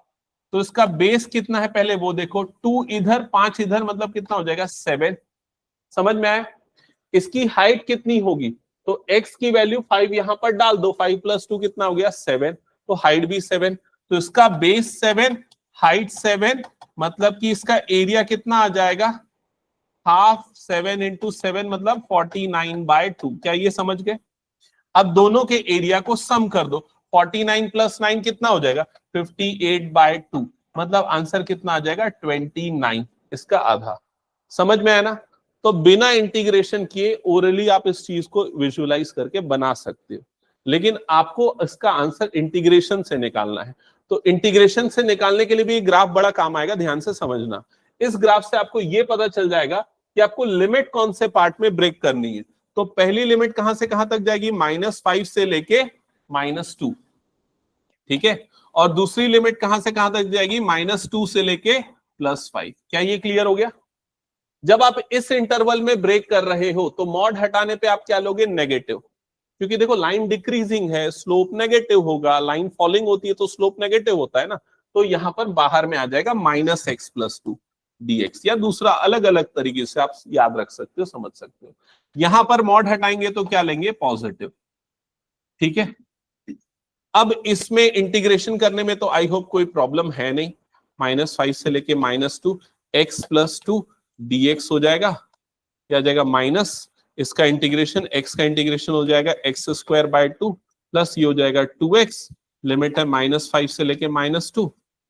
तो इसका बेस कितना है पहले वो देखो। 2 इधर 5 इधर मतलब कितना हो जाएगा? 7। समझ में आया? इसकी हाइट कितनी होगी? तो x की वैल्यू 5 यहां पर डाल दो। 5 + 2 कितना हो गया? 7। तो हाइट भी 7। तो इसका बेस 7, हाइट 7 मतलब कि इसका एरिया कितना आ जाएगा? हाफ 7 × 7 मतलब 49/2। क्या ये समझ गए? अब दोनों के एरिया को सम कर दो। 49 + 9 कितना हो जाएगा? 58/2 मतलब आंसर कितना आ जाएगा? 29, इसका आधा। समझ में आया ना? तो बिना इंटीग्रेशन किए ओरली आप इस चीज को विजुअलाइज करके बना सकते हो, लेकिन आपको इसका आंसर इंटीग्रेशन से निकालना है। तो इंटीग्रेशन से निकालने के लिए भी ग्राफ बड़ा काम आएगा, ध्यान से समझना। इस ग्राफ से आपको यह पता चल जाएगा कि आपको लिमिट कौन से पार्ट में ब्रेक करनी है। तो पहली लिमिट कहां से कहां तक जाएगी? -5 से लेके -2। ठीक है, और दूसरी लिमिट कहां से कहां तक जाएगी? -2 से लेके +5। क्या ये क्लियर हो गया? जब आप इस इंटरवल में ब्रेक कर रहे हो तो मॉड हटाने पे आप क्या लोगे? नेगेटिव। क्योंकि देखो लाइन डिक्रीजिंग है, स्लोप नेगेटिव होगा। लाइन फॉलिंग होती है तो स्लोप नेगेटिव होता है ना। तो यहां पर बाहर में आ जाएगा -x + 2 dx, या दूसरा अलग अलग तरीके से आप याद रख सकते हो, समझ सकते हो। यहां पर मॉड हटाएंगे तो क्या लेंगे? पॉजिटिव। ठीक है, अब इसमें इंटीग्रेशन करने में तो आई होप कोई प्रॉब्लम है नहीं। -5 से लेके -2 x + 2 dx हो जाएगा। क्या आ जाएगा? माइनस इसका इंटीग्रेशन, x का इंटीग्रेशन हो जाएगा x²/2 प्लस ये हो जाएगा 2x। लिमिट है -5 से लेके -2।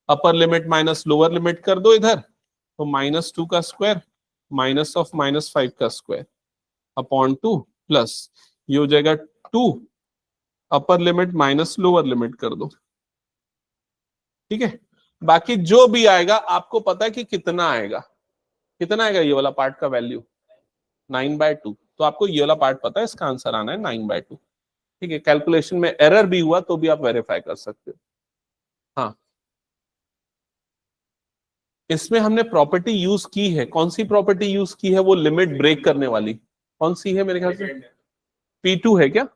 अपर लिमिट माइनस लोअर लिमिट कर दो इधर, तो -2 का स्क्वायर माइनस ऑफ -5 का स्क्वायर अपॉन 2 प्लस ये हो जाएगा 2। अपर लिमिट माइनस लोअर लिमिट कर दो। ठीक है, बाकी जो भी आएगा आपको पता है कि कितना आएगा। कितना आएगा ये वाला पार्ट का वैल्यू? 9/2। तो आपको ये वाला पार्ट पता है, इसका आंसर आना है 9/2। ठीक है, कैलकुलेशन में एरर भी हुआ तो भी आप वेरीफाई कर सकते हो। हाँ, इसमें हमने प्रॉपर्टी यूज की है। कौन सी प्रॉपर्टी यूज की है? वो लिमिट ब्रेक करने वाली। कौन सी है? मेरे ख्याल से P2 है क्या?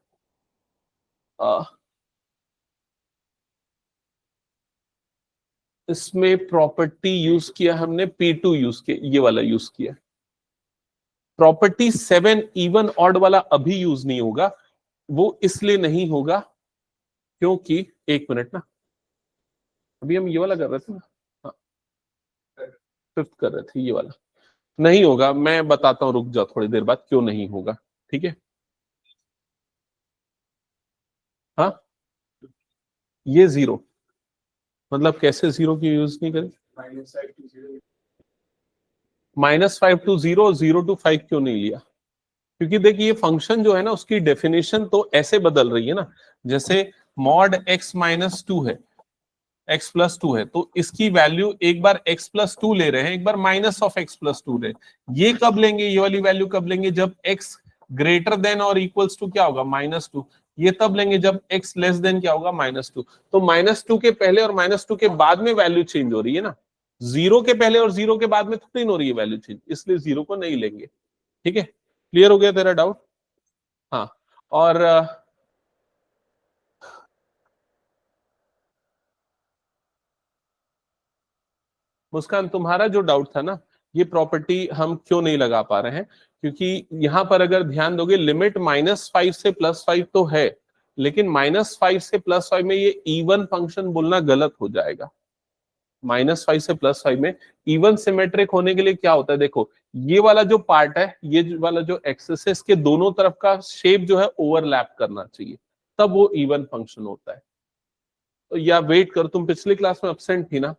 आ, इसमें प्रॉपर्टी यूज किया हमने, P2 यूज किया, ये वाला यूज किया। प्रॉपर्टी 7 इवन ऑड वाला अभी यूज नहीं होगा। वो इसलिए नहीं होगा क्योंकि, एक मिनट ना, अभी हम ये वाला कर रहे थे ना। हाँ, 5th कर रहे थे, ये वाला नहीं होगा। मैं बताता हूँ, रुक जाओ थोड़ी देर बाद क्यों नहीं होगा। ठीक है, हाँ, ये 0 मतलब कैसे 0 की यूज नहीं करें? -5 to 0, 0 to 5 क्यों नहीं लिया? क्योंकि देखिए ये फंक्शन जो है ना उसकी डेफिनेशन तो ऐसे बदल रही है ना। जैसे mod x-2 है, x + 2 है, तो इसकी वैल्यू एक बार x + 2 ले रहे हैं, एक बार -x + 2 ले। ये कब लेंगे? ये वाली वैल्यू कब लेंगे? जब x ग्रेटर देन और इक्वल्स टू क्या होगा? -2। ये तब लेंगे जब x लेस देन क्या होगा? -2। तो -2 के पहले और -2 के बाद में वैल्यू चेंज हो रही है ना। 0 के पहले और 0 के बाद में थोड़ी हो रही है वैल्यू चेंज, इसलिए 0 को नहीं लेंगे। ठीक है, क्लियर हो गया तेरा डाउट? हाँ, और मुस्कान, तुम्हारा जो डाउट था ना, ये प्रॉपर्टी हम क्यों नहीं लगा पा रहे हैं, क्योंकि यहां पर अगर ध्यान दोगे लिमिट -5 से +5 तो है, लेकिन -5 से +5 में ये इवन फंक्शन बोलना गलत हो जाएगा। -5 से +5 में इवन सिमेट्रिक होने के लिए क्या होता है, देखो ये वाला जो पार्ट है, ये वाला जो एक्सिस है, इसके दोनों तरफ का शेप जो है ओवरलैप करना चाहिए, तब वो इवन फंक्शन होता है। तो या वेट कर, तुम पिछली क्लास में एब्सेंट थी ना,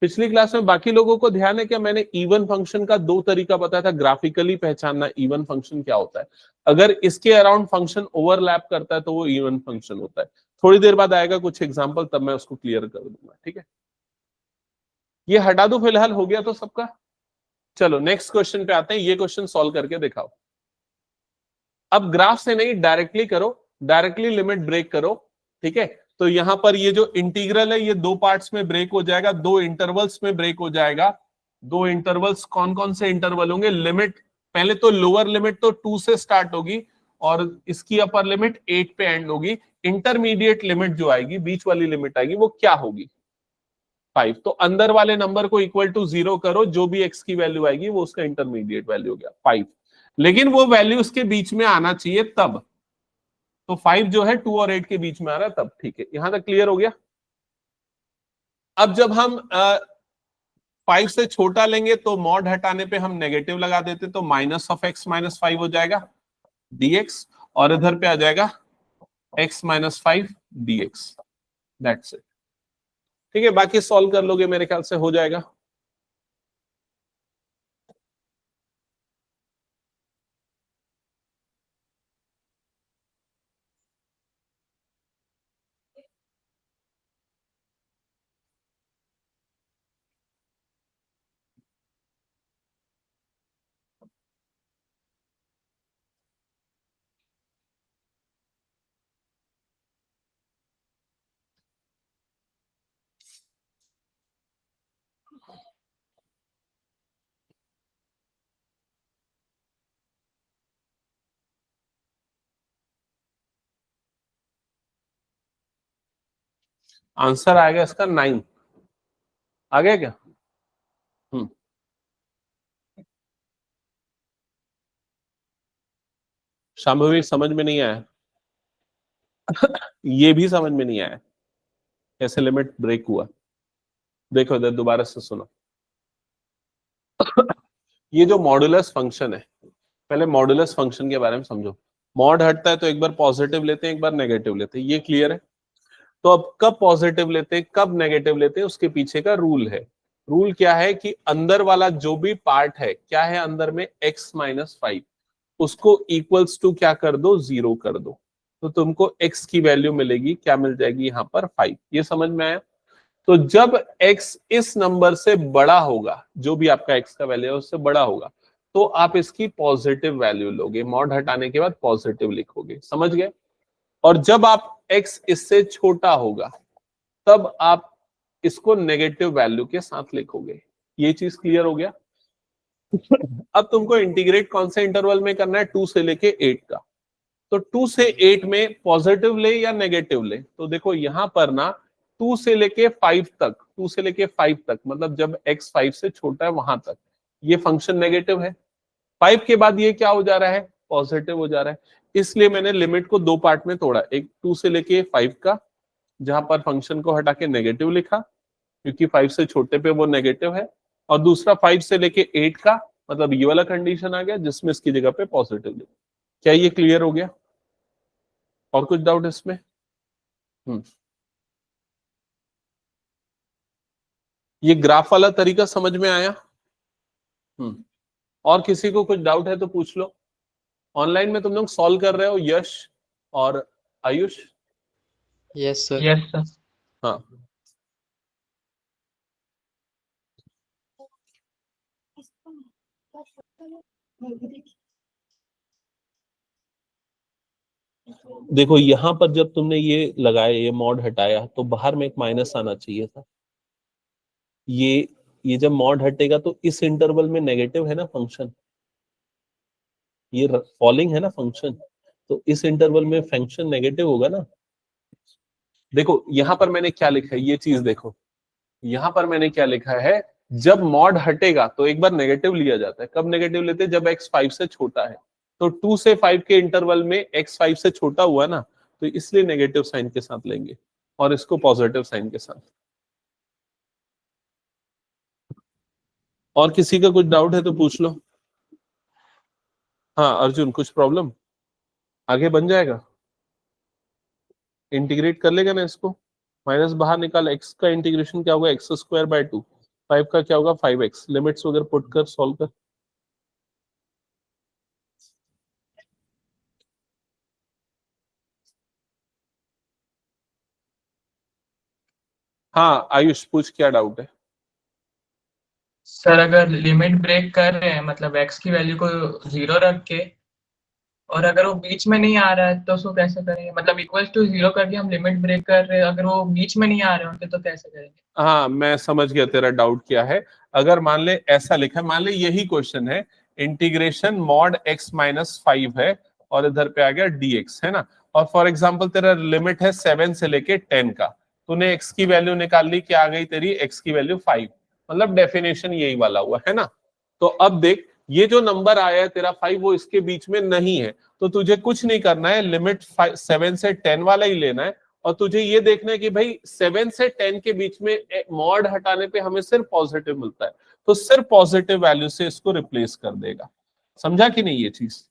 पिछली क्लास में बाकी लोगों को ध्यान है क्या, मैंने इवन फंक्शन का दो तरीका बताया था ग्राफिकली पहचानना इवन फंक्शन क्या होता है। अगर इसके अराउंड फंक्शन ओवरलैप करता है तो वो इवन फंक्शन होता है। थोड़ी देर बाद आएगा कुछ एग्जांपल, तब मैं उसको क्लियर कर दूंगा, ठीक है। ये हटा दो फिलहाल, हो गया तो सबका। चलो नेक्स्ट क्वेश्चन पे आते हैं, ये क्वेश्चन सॉल्व करके दिखाओ। अब ग्राफ से नहीं, डायरेक्टली करो, डायरेक्टली लिमिट ब्रेक करो, ठीक है। तो यहां पर ये जो इंटीग्रल है ये दो पार्ट्स में ब्रेक हो जाएगा, दो इंटरवल्स में ब्रेक हो जाएगा। दो इंटरवल्स कौन कौन से इंटरवल होंगे, लिमिट पहले तो लोअर लिमिट तो 2 से स्टार्ट होगी और इसकी अपर लिमिट 8 पे एंड होगी। इंटरमीडिएट लिमिट जो आएगी, बीच वाली लिमिट आएगी, वो क्या होगी, 5। तो अंदर वाले नंबर को इक्वल टू 0 करो, जो भी x की वैल्यू आएगी वो उसका इंटरमीडिएट वैल्यू हो गया 5। लेकिन वो वैल्यू उसके बीच में आना चाहिए तब, तो 5 जो है 2 और 8 के बीच में आ रहा है तब, ठीक है। यहां तक क्लियर हो गया। अब जब हम 5 से छोटा लेंगे तो मॉड हटाने पे हम नेगेटिव लगा देते, तो -(x - 5) हो जाएगा dx, और इधर पे आ जाएगा x-5 dx। दैट्स इट, ठीक है। बाकी सॉल्व कर लोगे, मेरे ख्याल से हो जाएगा। आंसर आएगा इसका 9। आ गया क्या? हम्म। शांभवी समझ में नहीं आया? ये भी समझ में नहीं आया कैसे लिमिट ब्रेक हुआ? देखो इधर दोबारा से सुनो। ये जो मॉडुलस फंक्शन है, पहले मॉडुलस फंक्शन के बारे में समझो। मॉड हटता है तो एक बार पॉजिटिव लेते हैं, एक बार नेगेटिव लेते हैं, ये क्लियर है। तो अब कब पॉजिटिव लेते हैं कब नेगेटिव लेते हैं, उसके पीछे का रूल है। रूल क्या है कि अंदर वाला जो भी पार्ट है, क्या है अंदर में, x-5, उसको इक्वल्स टू क्या कर दो, 0 कर दो, तो तुमको x की वैल्यू मिलेगी, क्या मिल जाएगी यहाँ पर, 5। ये समझ में आया? तो जब x इस नंबर से बड़ा होगा, जो भी आपका x का वैल्यू है उससे बड़ा होगा, तो आप इसकी पॉजिटिव वैल्यू लोगे, मॉड हटाने के बाद पॉजिटिव लिखोगे, समझ गए। और जब आप x इससे छोटा होगा, तब आप इसको नेगेटिव वैल्यू के साथ लिखोगे। ये चीज क्लियर हो गया? अब तुमको इंटीग्रेट कौन से इंटरवल में करना है, 2 से लेके 8 का। तो 2 से 8 में पॉजिटिव ले या नेगेटिव ले, तो देखो यहां पर ना 2 से लेके 5 तक, 2 से लेके 5 तक मतलब जब x 5 से छोटा है वहां तक ये फंक्शन नेगेटिव है। 5 के बाद ये क्या हो जा रहा है, पॉजिटिव हो जा रहा है। इसलिए मैंने लिमिट को दो पार्ट में तोड़ा, एक 2 से लेके 5 का, जहां पर फंक्शन को हटा के नेगेटिव लिखा, क्योंकि 5 से छोटे पे वो नेगेटिव है, और दूसरा 5 से लेके 8 का, मतलब ये वाला कंडीशन आ गया जिसमें इसकी जगह पे पॉजिटिव लिखा। क्या ये क्लियर हो गया? और कुछ डाउट इसमें? हम्म। ये ग्राफ वाला तरीका समझ में आया? हम्म। और किसी को कुछ डाउट है तो पूछ लो। ऑनलाइन में तुम लोग सॉल्व कर रहे हो, यश और Ayush? Yes sir. Yes sir. हाँ, देखो यहां पर जब तुमने ये लगाया, ये मॉड हटाया, तो बाहर में एक माइनस आना चाहिए था। ये जब मॉड हटेगा तो इस इंटरवल में नेगेटिव है ना फंक्शन, ये फॉलिंग है ना फंक्शन, तो इस इंटरवल में फंक्शन नेगेटिव होगा ना। देखो यहाँ पर मैंने क्या लिखा है, ये चीज देखो, यहाँ पर मैंने क्या लिखा है, जब मॉड हटेगा तो एक बार नेगेटिव लिया जाता है। कब नेगेटिव लेते हैं? जब x 5 से छोटा है। तो 2 से 5 के इंटरवल में x 5 से छोटा हुआ ना, तो इसलिए नेगेटिव साइन के साथ लेंगे और इसको पॉजिटिव साइन के साथ। और किसी का कुछ डाउट है तो पूछ लो। हाँ अर्जुन, कुछ प्रॉब्लम? आगे बन जाएगा, इंटीग्रेट कर लेगा ना इसको, माइनस बाहर निकाल, x का इंटीग्रेशन क्या होगा, एक्स स्क्वायर बाय 2, 5 का क्या होगा 5x, लिमिट्स वगैरह पुट कर सॉल्व कर। हाँ आयुष पूछ, क्या डाउट है? सर अगर लिमिट ब्रेक कर रहे हैं, मतलब x की वैल्यू को 0 रख के, और अगर वो बीच में नहीं आ रहा है तो उसको कैसे करेंगे? मतलब इक्वल टू 0 करके हम लिमिट ब्रेक कर रहे हैं, अगर वो बीच में नहीं आ रहे होंगे तो कैसे करेंगे? हाँ मैं समझ गया तेरा डाउट क्या है। अगर मान ले ऐसा लिखा है, मान ले यही क्वेश्चन है, इंटीग्रेशन मॉड x माइनस 5 है और इधर पे आ गया dx, है ना, और फॉर एग्जांपल तेरा लिमिट है 7 से लेके 10 का, तूने x की वैल्यू निकाल ली, क्या आ गई तेरी x की वैल्यू 5, मतलब डेफिनेशन यही वाला हुआ है ना। तो अब देख, ये जो नंबर आया है तेरा 5, वो इसके बीच में नहीं है, तो तुझे कुछ नहीं करना है, लिमिट 7 से 10 वाला ही लेना है, और तुझे ये देखना है कि भाई 7 से 10 के बीच में मॉड हटाने पे हमें सिर्फ पॉजिटिव मिलता है, तो सिर्फ पॉजिटिव वैल्यू से इसको रिप्लेस कर देगा। समझा कि नहीं ये चीज?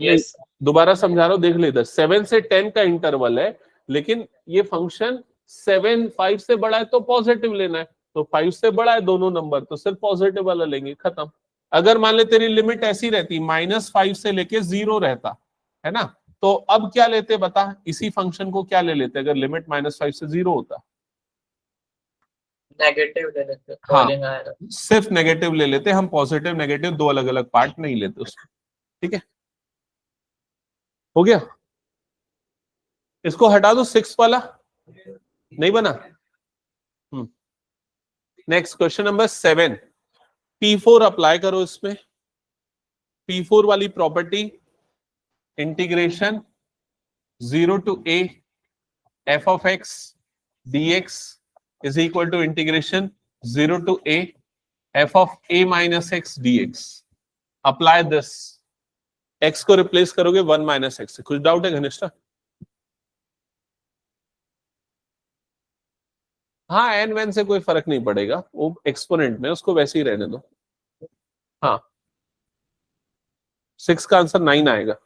यस। दोबारा समझा रहा हूं, देख ले, इधर 7 से 10 का इंटरवल है, लेकिन ये फंक्शन 7 5 से बड़ा है तो पॉजिटिव लेना है, तो 5 से बड़ा है दोनों नंबर, तो सिर्फ पॉजिटिव वाला लेंगे, खत्म। अगर मान ले तेरी लिमिट ऐसी रहती, -5 से लेके 0 रहता है ना, तो अब क्या लेते बता, इसी फंक्शन को क्या ले लेते अगर लिमिट -5 से 0 होता? नेगेटिव ले लेते, हाँ फॉलिंग आएगा। सिर्फ नेगेटिव ले लेते हम, पॉजिटिव नेगेटिव दो अलग अलग पार्ट नहीं लेते उसमें। ठीक है, हो गया। इसको हटा दो, 6 वाला नहीं बना। Next question number 7, P4 apply करो इसमें। P4 वाली property, integration 0 to a f of x dx is equal to integration 0 to a f of a minus x dx। Apply this, x को रिप्लेस करोगे 1 माइनस एक्स से। कुछ doubt है घनिष्ठा? हाँ N van से कोई फर्क नहीं पड़ेगा, वो एक्सपोनेंट में, उसको वैसे ही रहने दो। हाँ 6 का आंसर 9 आएगा।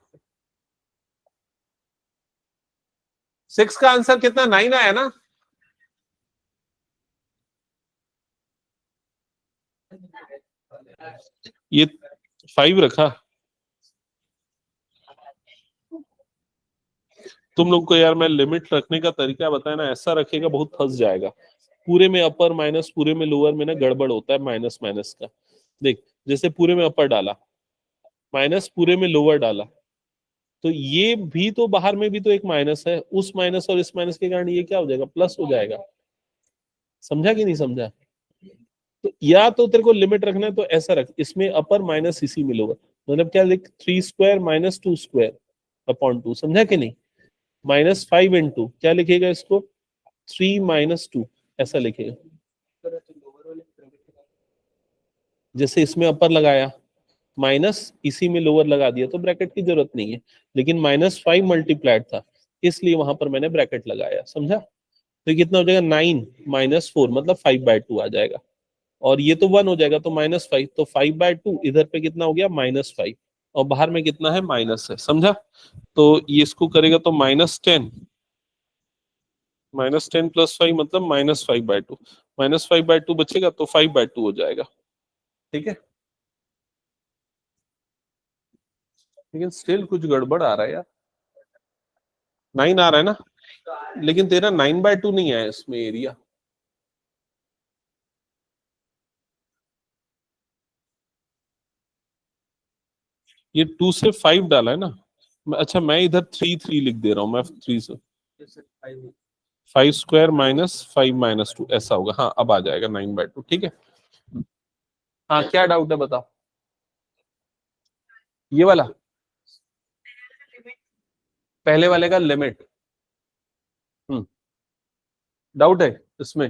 6 का आंसर कितना, 9 आया ना? ये 5 रखा। तुम लोग को यार मैं लिमिट रखने का तरीका बताया ना, ऐसा रखेगा बहुत फंस जाएगा। पूरे में अपर माइनस, पूरे में लोअर में ना गड़बड़ होता है माइनस माइनस का। देख जैसे पूरे में अपर डाला, माइनस पूरे में लोअर डाला, तो ये भी तो बाहर में भी तो एक माइनस है, उस माइनस और इस माइनस के कारण ये क्या हो जाएगा, प्लस हो जाएगा। समझा कि नहीं समझा? तो या तो तेरे को लिमिट रखना है तो ऐसा रख, इसमें अपर माइनस इसी में लोअर, मतलब क्या लिख, 3 स्क्वायर माइनस 2 स्क्वायर अपॉन 2। समझा कि नहीं? -5 into क्या लिखेगा इसको, 3 माइनस 2 ऐसा लिखेगा। जैसे इसमें अपर लगाया, माइनस इसी में लोअर लगा दिया, तो ब्रैकेट की जरूरत नहीं है, लेकिन -5 मल्टीप्लाइड था इसलिए वहां पर मैंने ब्रैकेट लगाया। समझा? तो कितना हो जाएगा, 9 माइनस 4 मतलब 5/2 आ जाएगा, और ये तो 1 हो जाएगा तो -5, तो 5/2 इधर पे कितना हो गया, -5, और बाहर में कितना है, माइनस है। समझा? तो ये इसको करेगा तो -10, -10 + 5 मतलब -5/2, -5/2 बचेगा तो 5/2 हो जाएगा। ठीक है, लेकिन स्टिल कुछ गड़बड़ आ रहा है यार। 9 आ रहा है ना, लेकिन तेरा 9/2 नहीं आया इसमें एरिया। ये 2 से 5 डाला है ना, अच्छा मैं इधर 3 3 लिख दे रहा हूँ, मैं 3 से 5 स्क्वायर माइनस 5 माइनस 2 ऐसा होगा। हाँ अब आ जाएगा 9/2। ठीक है, हाँ क्या डाउट है बताओ। ये वाला पहले वाले का लिमिट, डाउट है इसमें?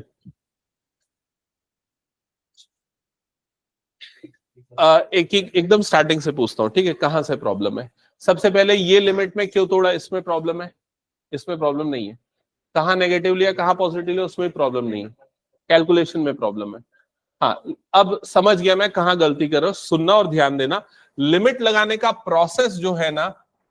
एकदम स्टार्टिंग से पूछता हूँ, ठीक है, कहां से प्रॉब्लम है? सबसे पहले ये लिमिट में क्यों तोड़ा, इसमें प्रॉब्लम है? इसमें प्रॉब्लम नहीं है। कहाँ नेगेटिव लिया, कहाँ पॉजिटिव लिया, उसमें प्रॉब्लम नहीं है, कैलकुलेशन में प्रॉब्लम है। हाँ, अब समझ गया मैं कहाँ गलती कर रहा हूं। सुनना और ध्यान देना, लिमिट लगाने का प्रोसेस जो है ना,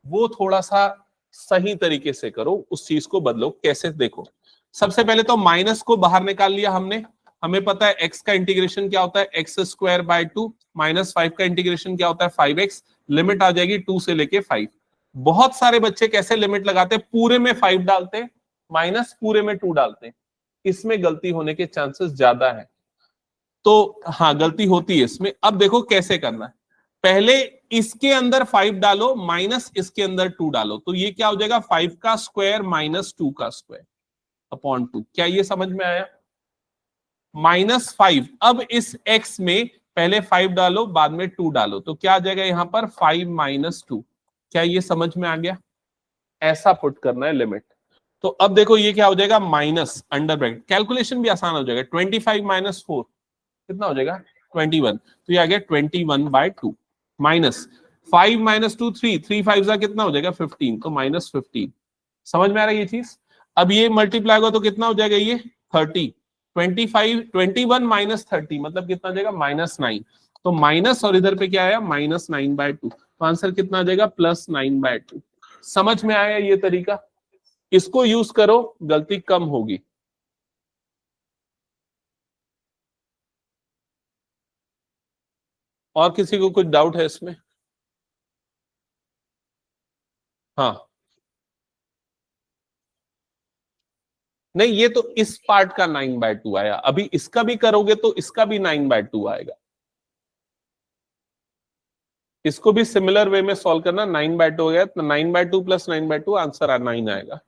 वो थोड़ा सा सही तरीके से करो, उस चीज को बदलो। कैसे, देखो, सबसे पहले तो माइनस को बाहर निकाल लिया हमने। हमें पता है एक्स का इंटीग्रेशन क्या होता है, एक्स स्क्वायर बाय 2, माइनस 5 का इंटीग्रेशन क्या होता है, 5x। लिमिट आ जाएगी 2 से लेके 5। बहुत सारे बच्चे कैसे लिमिट लगाते हैं, पूरे में 5 डालते हैं, माइनस पूरे में 2 डालते हैं। इसमें गलती होने के चांसेस ज्यादा है। तो हाँ, गलती होती है इसमें। अब देखो कैसे करना है। पहले इसके अंदर 5 डालो, माइनस इसके अंदर 2 डालो, तो ये क्या हो जाएगा, 5 का स्क्वायर माइनस 2 का स्क्वायर अपॉन 2। क्या ये समझ में आया? -5। अब इस x में पहले 5 डालो, बाद में 2 डालो, तो क्या आ जाएगा यहां पर, 5 माइनस 2। क्या ये समझ में आ गया? ऐसा पुट करना है लिमिट। तो अब देखो ये क्या हो जाएगा, माइनस अंडर ब्रैकेट, कैलकुलेशन भी आसान हो जाएगा। 25 माइनस 4 कितना हो जाएगा, 21। तो ये आ गया 21/2 माइनस 5 माइनस 2 3, 3 5 का कितना हो जाएगा, 15, तो -15। समझ में आ रहा है ये चीज? अब ये मल्टीप्लाई होगा तो कितना हो जाएगा, ये 30। 25 21 माइनस 30 मतलब कितना आ जाएगा, -9। तो माइनस और इधर पे क्या आया, -9/2। तो आंसर कितना आ जाएगा, +9/2। समझ में आया ये तरीका? इसको यूज करो, गलती कम होगी। और किसी को कुछ डाउट है इसमें? हाँ, नहीं, ये तो इस पार्ट का 9/2 आया। अभी इसका भी करोगे तो इसका भी 9/2 आएगा। इसको भी सिमिलर वे में सॉल्व करना। 9/2 हो गया, तो 9/2 प्लस 9/2 आंसर 9 आएगा।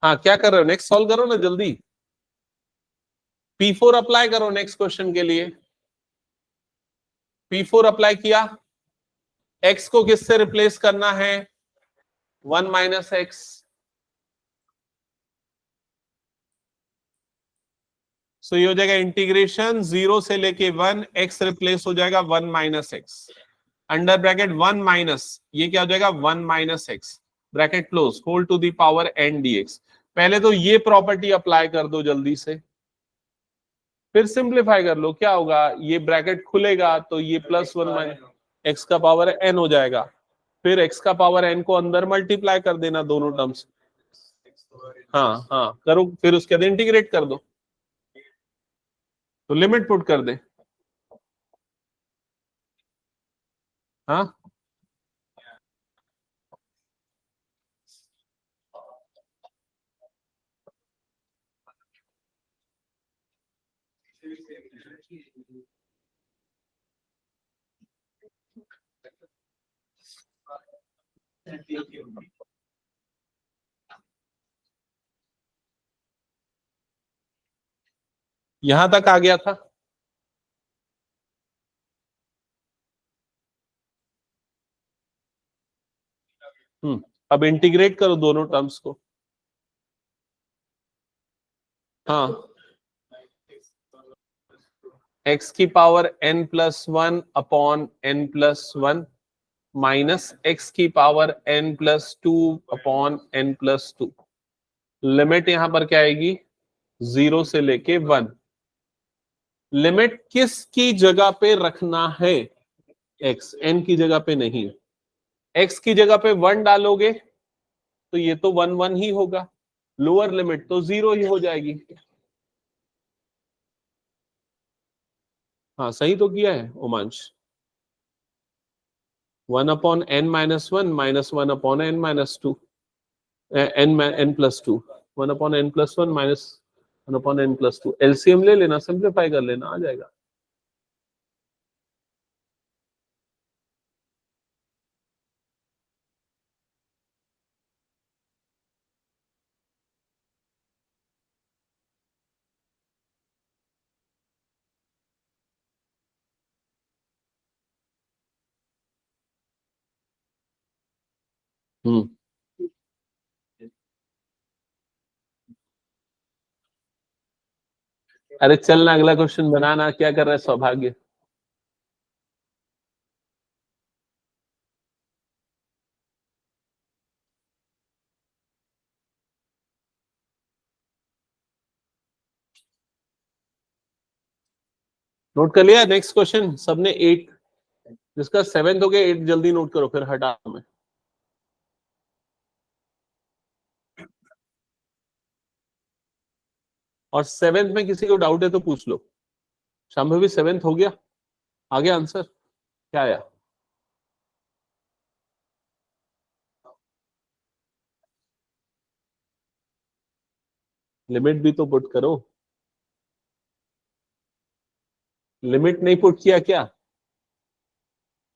हाँ, क्या कर रहे हो, नेक्स्ट सॉल्व करो ना जल्दी। P4 अप्लाई करो नेक्स्ट क्वेश्चन के लिए। P4 अप्लाई किया, x को किससे रिप्लेस करना है, 1 माइनस एक्स। सो ये हो जाएगा इंटीग्रेशन 0 से लेके 1, x रिप्लेस हो जाएगा 1 minus x, under bracket 1 minus, ये क्या हो जाएगा, 1 minus x, bracket close, whole to the power n dx। पहले तो ये प्रॉपर्टी अप्लाई कर दो जल्दी से, फिर सिंप्लीफाई कर लो। क्या होगा, ये ब्रैकेट खुलेगा तो ये +1 माइनस एक्स का पावर n हो जाएगा। फिर x का पावर n को अंदर मल्टीप्लाई कर देना दोनों टर्म्स। हाँ हाँ करो, फिर उसके बाद इंटीग्रेट कर दो, तो लिमिट पुट कर दे। हाँ, यहां तक आ गया था। अब इंटीग्रेट करो दोनों टर्म्स को। हाँ, x की power n+1 upon n+1 minus x की power n+2 upon n+2। Limit यहां पर क्या आएगी, 0 से लेके 1। लिमिट किस की जगह पे रखना है, x, n की जगह पे नहीं। x की जगह पे 1 डालोगे तो ये तो 1 1 ही होगा, लोअर लिमिट तो 0 ही हो जाएगी। हाँ, सही तो किया है उमांश। 1/n-1 minus 1/n-2, n+2, 1/n+1 minus 1/n+2। LCM ले लेना, सिंप्लीफाई कर लेना, आ जाएगा। हम्म अरे चल ना, अगला क्वेश्चन बनाना, क्या कर रहा है सौभाग्य? नोट कर लिया नेक्स्ट क्वेश्चन सबने? 8, जिसका 7th हो गया 8 जल्दी नोट करो, फिर हटा में। और 7th में किसी को डाउट है तो पूछ लो। शांभवी 7th हो गया? आ गया आंसर? क्या आया? लिमिट भी तो पुट करो। लिमिट नहीं पुट किया क्या?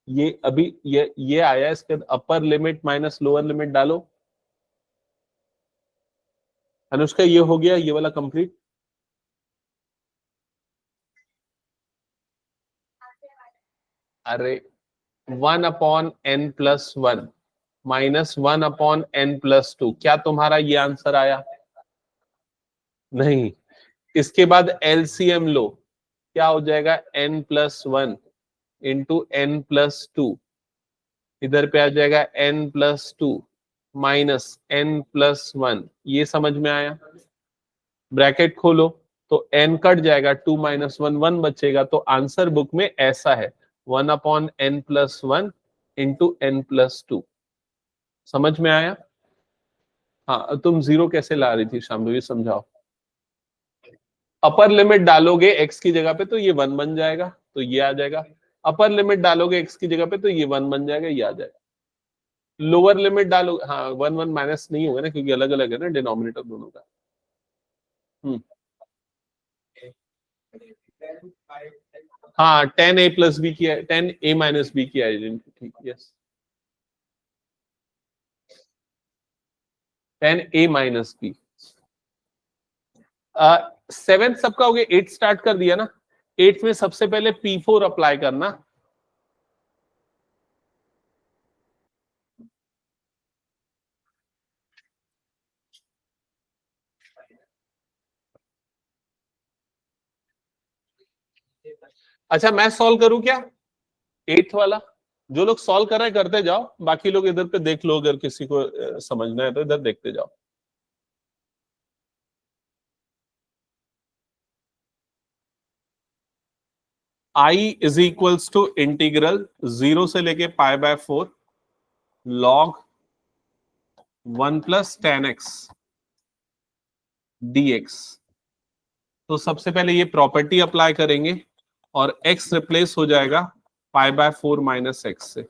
ये अभी ये आया, इसके बाद अपर लिमिट माइनस लोअर लिमिट डालो। अनुष्का ये हो गया, ये वाला कंप्लीट। अरे 1/n+1 -1/n+2, क्या तुम्हारा ये आंसर आया? नहीं। इसके बाद एलसीएम लो, क्या हो जाएगा? n+1 इंटू n+2, इधर पे आ जाएगा n+2 -n+1। ये समझ में आया? ब्रैकेट खोलो तो n कट जाएगा, 2 - 1 1 बचेगा। तो आंसर बुक में ऐसा है 1/n+1 इंटू n+2। समझ में आया? हाँ, तुम जीरो कैसे ला रही थी शाम्भवी, समझाओ। अपर लिमिट डालोगे x की जगह पे तो ये 1 बन जाएगा, तो ये आ जाएगा। अपर लिमिट डालोगे x की जगह पे तो ये 1 बन जाएगा, ये आ जाएगा। लोअर लिमिट डालो, हाँ 1 1 माइनस नहीं होगा ना, क्योंकि अलग अलग है ना डिनोमिनेटर दोनों का। हम्म हाँ 10a+b की, 10a - b की identity, yes 10a - b। 7th सबका हो गया, 8 स्टार्ट कर दिया ना। 8 में सबसे पहले P4 अप्लाई करना। अच्छा मैं सॉल्व करूं क्या 8th वाला? जो लोग सॉल्व कर रहे हैं करते जाओ, बाकी लोग इधर पे देख लो, अगर किसी को समझना है तो इधर देखते जाओ। I is equals to integral 0 से लेके π/4 log 1 + tan x dx। तो सबसे पहले ये प्रॉपर्टी अप्लाई करेंगे और x रिप्लेस हो जाएगा π/4 - x से।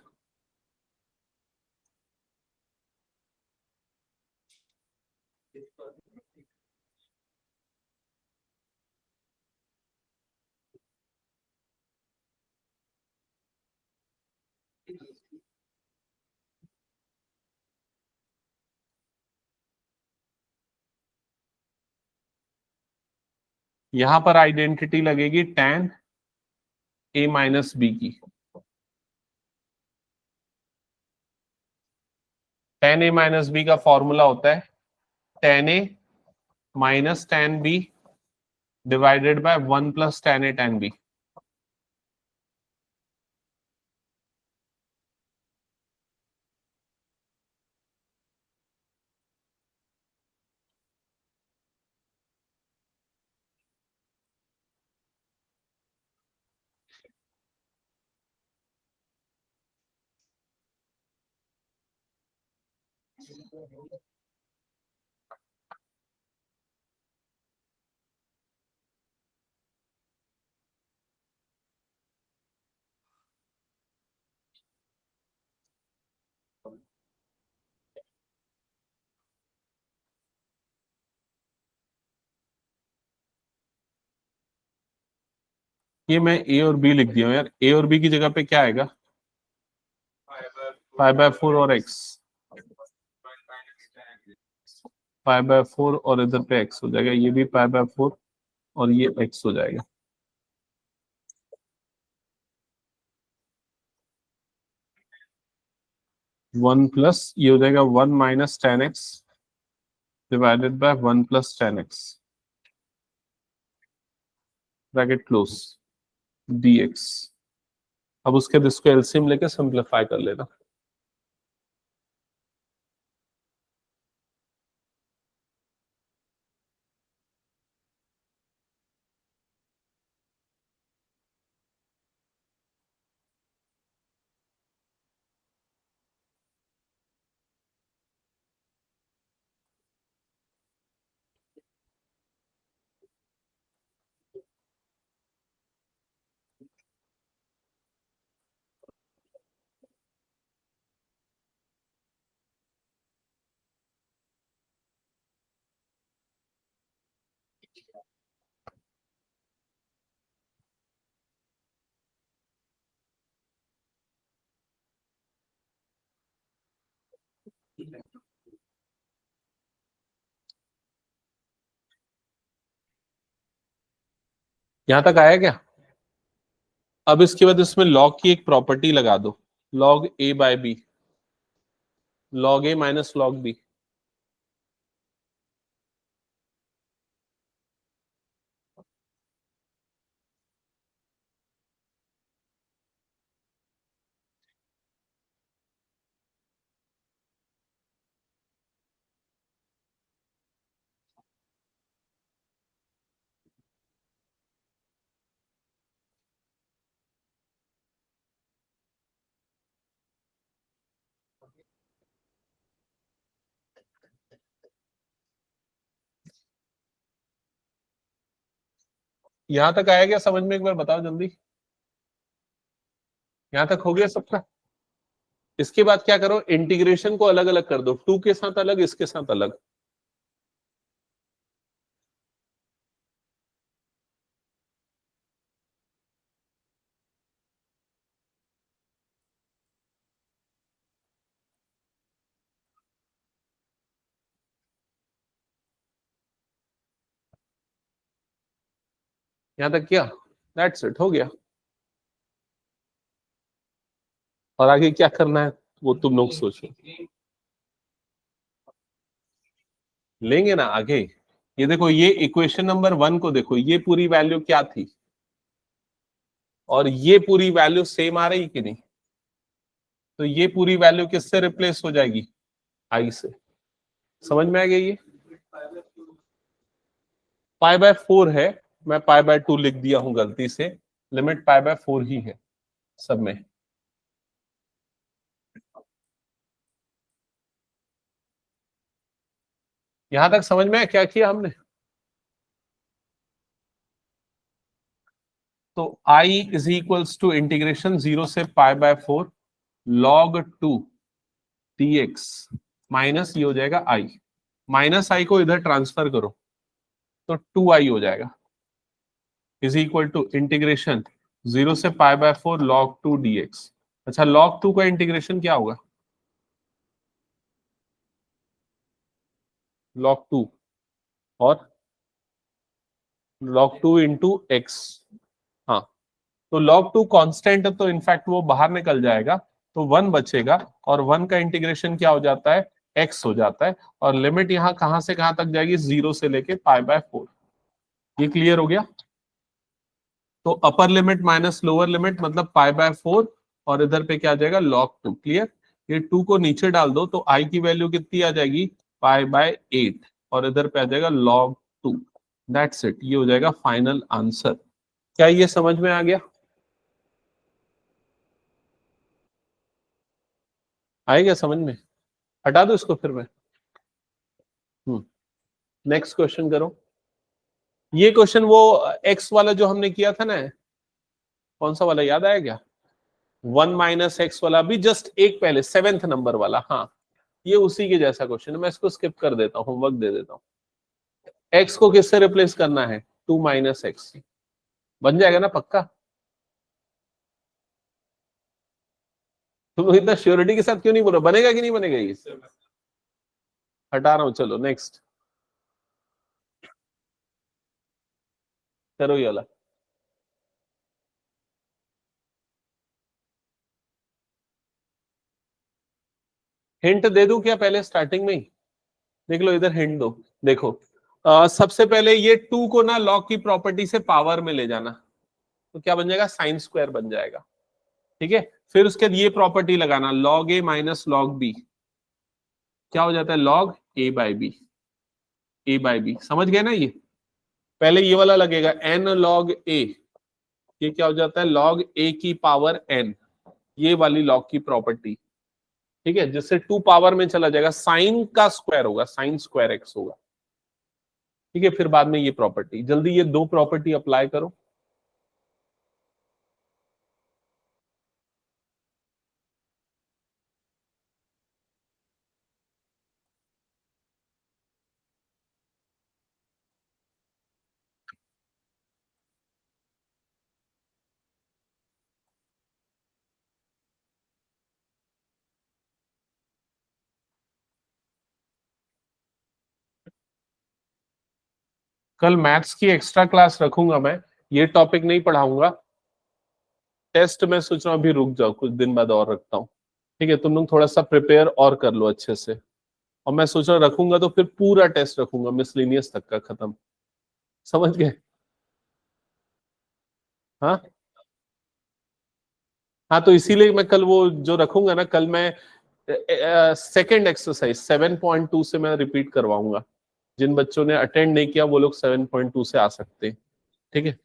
यहां पर आइडेंटिटी लगेगी tan a - b की। tan a - b का फॉर्मूला होता है tan a - tan b divided by 1 + tan a tan b। ये मैं a और b लिख दिया हूं यार। a और b की जगह पे क्या आएगा? π/4 और x, π/4 और इधर पे x हो जाएगा, ये भी π/4 और ये x हो जाएगा। 1 प्लस ये हो जाएगा 1 minus 10x divided by 1 plus 10x bracket close dx। अब उसके बाद इसको एलसीएम लेके सिंपलीफाई कर लेना। यहां तक आया क्या? अब इसके बाद इसमें लॉग की एक प्रॉपर्टी लगा दो, log A bye B, log a minus log B. यहां तक आया क्या समझ में? एक बार बताओ जल्दी। यहां तक हो गया सबका? इसके बाद क्या करो, इंटीग्रेशन को अलग अलग कर दो, 2 के साथ अलग, इसके साथ अलग। यहां तक किया? दैट्स इट, हो गया। और आगे क्या करना है वो तुम लोग सोचो। लेंगे ना आगे। ये देखो, ये इक्वेशन नंबर 1 को देखो, ये पूरी वैल्यू क्या थी और ये पूरी वैल्यू सेम आ रही कि नहीं? तो ये पूरी वैल्यू किससे रिप्लेस हो जाएगी? आई से। समझ में आ गया ये? पाई बाय 4 है, मैं पाई बाय 2 लिख दिया हूं गलती से, लिमिट पाई बाय 4 ही है सब में। यहां तक समझ में आया क्या किया हमने? तो I is equals to integration 0 से pi by 4 log 2 dx minus ये हो जाएगा I, माइनस I को इधर ट्रांसफर करो तो 2I हो जाएगा, इज इक्वल टू इंटीग्रेशन 0 से पाई बाय 4 log 2 dx। अच्छा, log 2 का इंटीग्रेशन क्या होगा? log 2 और log 2 इंटू एक्स। हाँ, तो log 2 कांस्टेंट है तो इनफैक्ट वो बाहर निकल जाएगा, तो 1 बचेगा, और 1 का इंटीग्रेशन क्या हो जाता है? x हो जाता है। और लिमिट यहां कहां से कहां तक जाएगी? 0 से लेके पाई बाय 4। ये क्लियर हो गया? तो अपर लिमिट माइनस लोअर लिमिट मतलब पाई बाय 4, और इधर पे क्या आ जाएगा? log 2। क्लियर? ये 2 को नीचे डाल दो तो i की वैल्यू कितनी आ जाएगी? पाई बाय 8, और इधर पे आ जाएगा log 2। दैट्स इट, ये हो जाएगा फाइनल आंसर। क्या ये समझ में आ गया? आएगा समझ में? हटा दो इसको फिर मैं। नेक्स्ट क्वेश्चन करो। ये क्वेश्चन वो एक्स वाला जो हमने किया था ना, कौन सा वाला याद आया क्या? 1 माइनस एक्स वाला, भी जस्ट एक पहले 7th नंबर वाला। हाँ, ये उसी के जैसा क्वेश्चन है, मैं इसको स्किप कर देता हूँ, होमवर्क दे देता हूँ। एक्स को किससे रिप्लेस करना है? 2 माइनस एक्स। बन जाएगा ना पक्का? तुम इतना श्योरिटी के साथ क्यों नहीं बोल रहे? बनेगा कि नहीं बनेगा ये? हटा रहा हूं, चलो नेक्स्ट करो ये वाला। हिंट दे दूं क्या पहले स्टार्टिंग में ही? देख लो इधर हिंट दो। देखो सबसे पहले ये 2 को ना लॉग की प्रॉपर्टी से पावर में ले जाना, तो क्या बन जाएगा, साइन स्क्वायर बन जाएगा। ठीक है, फिर उसके बाद ये प्रॉपर्टी लगाना log a minus log b, क्या हो जाता है, log a by b. A by b समझ गए ना? ये पहले ये वाला लगेगा एन लॉग ए, ये क्या हो जाता है, लॉग ए की पावर एन, ये वाली लॉग की प्रॉपर्टी। ठीक है, जिससे 2 पावर में चला जाएगा, साइन का स्क्वायर होगा, साइन स्क्वायर एक्स होगा। ठीक है, फिर बाद में ये प्रॉपर्टी, जल्दी ये 2 प्रॉपर्टी अप्लाई करो। कल मैथ्स की एक्स्ट्रा क्लास रखूंगा मैं, ये टॉपिक नहीं पढ़ाऊंगा। टेस्ट में सोच रहा हूँ अभी रुक जाओ, कुछ दिन बाद और रखता हूँ। ठीक है, तुम लोग थोड़ा सा प्रिपेयर और कर लो अच्छे से, और मैं सोच रहा रखूंगा तो फिर पूरा टेस्ट रखूंगा मिसलिनियस तक का खत्म। समझ गए? हाँ हाँ, तो इसीलिए मैं कल वो जो रखूंगा ना, कल मैं सेकंड एक्सरसाइज 7.2 से मैं रिपीट करवाऊंगा। जिन बच्चों ने अटेंड नहीं किया वो लोग 7.2 से आ सकते हैं। ठीक है,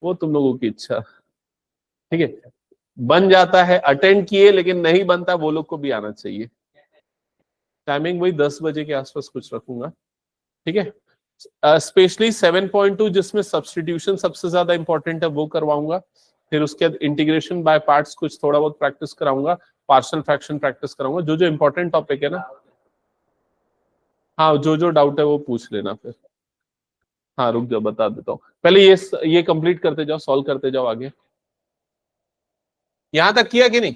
वो तुम लोगों की इच्छा। ठीक है, बन जाता है अटेंड किए, लेकिन नहीं बनता वो लोग को भी आना चाहिए। टाइमिंग वही 10 बजे के आसपास कुछ रखूंगा। ठीक है, स्पेशली 7.2 जिसमें सब्स्टिट्यूशन सबसे ज्यादा इंपॉर्टेंट है वो करवाऊंगा। फिर उसके बाद इंटीग्रेशन बाय पार्ट्स कुछ थोड़ा बहुत प्रैक्टिस कराऊंगा, पार्शियल फ्रैक्शन प्रैक्टिस कराऊंगा, जो जो इंपॉर्टेंट टॉपिक है ना। हाँ, जो जो डाउट है वो पूछ लेना फिर। हाँ रुक जाओ, बता देता हूँ, पहले ये कंप्लीट करते जाओ, सॉल्व करते जाओ आगे। यहां तक किया कि नहीं?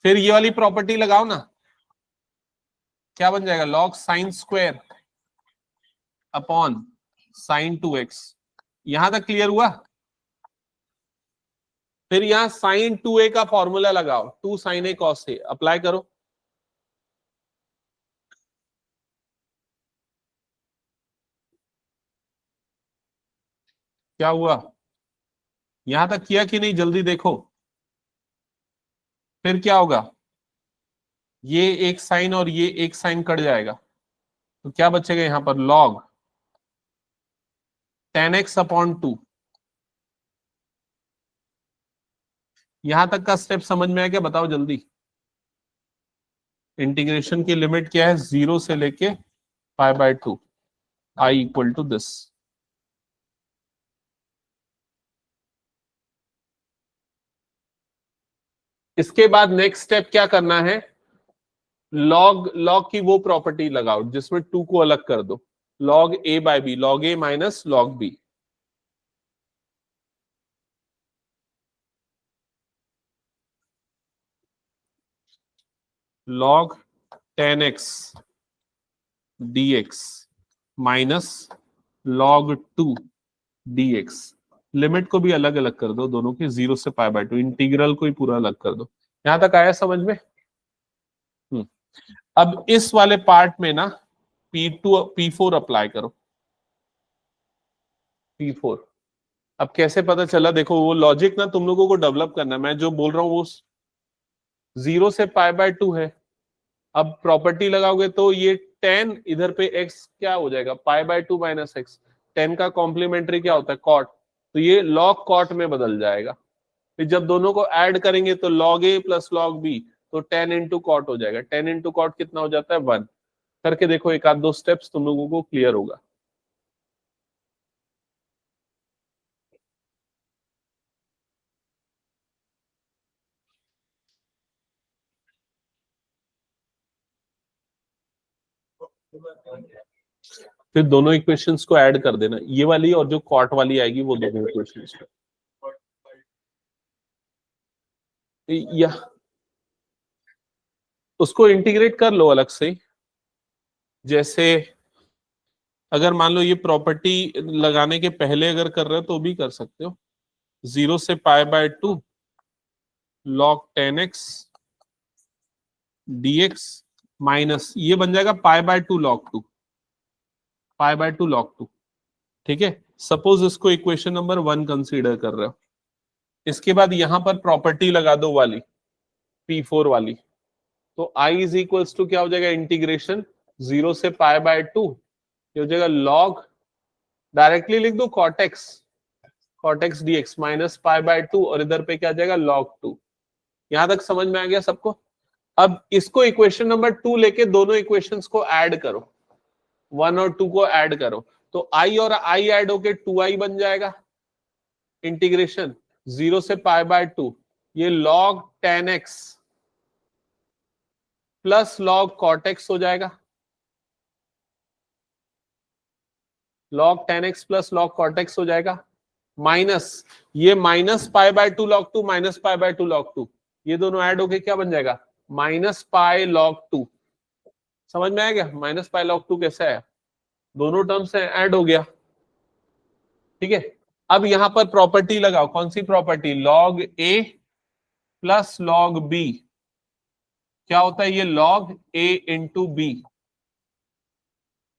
फिर ये वाली प्रॉपर्टी लगाओ ना, क्या बन जाएगा, log sine square upon sine 2x। यहां तक क्लियर हुआ? फिर यहां साइन 2a का फॉर्मूला लगाओ, 2 sign A cos A, apply करो। क्या हुआ? यहां तक किया कि नहीं, जल्दी देखो। फिर क्या होगा, ये एक साइन और ये एक साइन कट जाएगा, तो क्या बचेगा यहां पर, लॉग tan x अपॉन 2। यहां तक का स्टेप समझ में आया क्या, बताओ जल्दी। इंटीग्रेशन की लिमिट क्या है, 0 से लेके π/2, i इक्वल टू दिस। इसके बाद नेक्स्ट स्टेप क्या करना है, लॉग की वो प्रॉपर्टी लगाओ जिसमें 2 को अलग कर दो, log a by b, log a minus log b। Log tan x dx minus log 2 dx। Limit को भी अलग अलग कर दो दोनों की, 0 से π/2, इंटीग्रल को ही पूरा अलग कर दो। यहां तक आया समझ में? अब इस वाले पार्ट में ना P4 अप्लाई करो, P4। अब कैसे पता चला, देखो वो लॉजिक ना तुम लोगों को डेवलप करना है, मैं जो बोल रहा हूँ वो 0 से π/2 है। अब प्रॉपर्टी लगाओगे तो ये tan इधर पे x क्या हो जाएगा, π/2 माइनस एक्स। tan का कॉम्प्लीमेंट्री क्या होता है, cot, तो ये log cot में बदल जाएगा। फिर जब दोनों को ऐड करेंगे तो log a plus log b, तो tan इंटू कॉट हो जाएगा। tan इंटू कॉट कितना हो जाता है, 1। करके देखो, एक आध दो स्टेप्स तुम लोगों को क्लियर होगा। फिर दोनों इक्वेशंस को ऐड कर देना, ये वाली और जो कॉट वाली आएगी वो दोनों इक्वेशंस को। या उसको इंटीग्रेट कर लो अलग से। जैसे अगर मान लो ये प्रॉपर्टी लगाने के पहले अगर कर रहे हो तो भी कर सकते हो, 0 से π/2 log tan x dx minus ये बन जाएगा pi by 2 log 2, pi by 2 log 2। ठीक है, सपोज इसको इक्वेशन नंबर 1 कंसीडर कर रहे हो। इसके बाद यहां पर प्रॉपर्टी लगा दो वाली P4 वाली, तो I इज इक्वल्स टू क्या हो जाएगा, इंटीग्रेशन 0 से पाई बाय 2, ये हो जाएगा log, डायरेक्टली लिख दो cot x dx minus pi by 2, और इधर पे क्या आ जाएगा log 2। यहां तक समझ में आ गया सबको? अब इसको इक्वेशन नंबर 2 लेके दोनों इक्वेशंस को ऐड करो, 1 और 2 को ऐड करो, तो I और I ऐड होके 2I बन जाएगा, इंटीग्रेशन 0 से पाई बाय 2, ये log 10x plus log cot x हो जाएगा, log 10x plus log cot x हो जाएगा, माइनस ये minus pi by 2 log 2 minus pi by 2 log 2, ये दोनों ऐड होके क्या बन जाएगा, माइनस पाई log 2। समझ में आएगा माइनस पाई log 2 कैसे आया, दोनों टर्म्स ऐड हो गया। ठीक है, अब यहां पर प्रॉपर्टी लगाओ, कौन सी property, log a plus log b, क्या होता है ये log a इंटू b,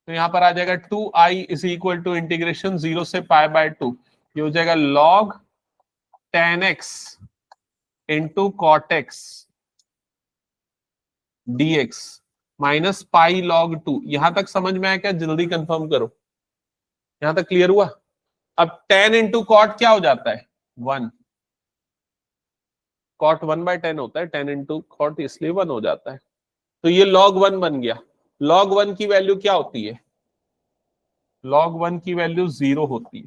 तो यहां पर आ जाएगा 2I is equal to integration 0 से पाई बाय 2, ये हो जाएगा log 10x into cot x dx minus pi log 2। यहां तक समझ में आया क्या, जल्दी कंफर्म करो, यहां तक क्लियर हुआ? अब 10 इंटू कॉट क्या हो जाता है 1, कॉट 1 बाय 10 होता है, 10 इंटू कॉट इसलिए 1 हो जाता है, तो ये log 1 बन गया। log 1 की वैल्यू क्या होती है, log 1 की वैल्यू 0 होती है,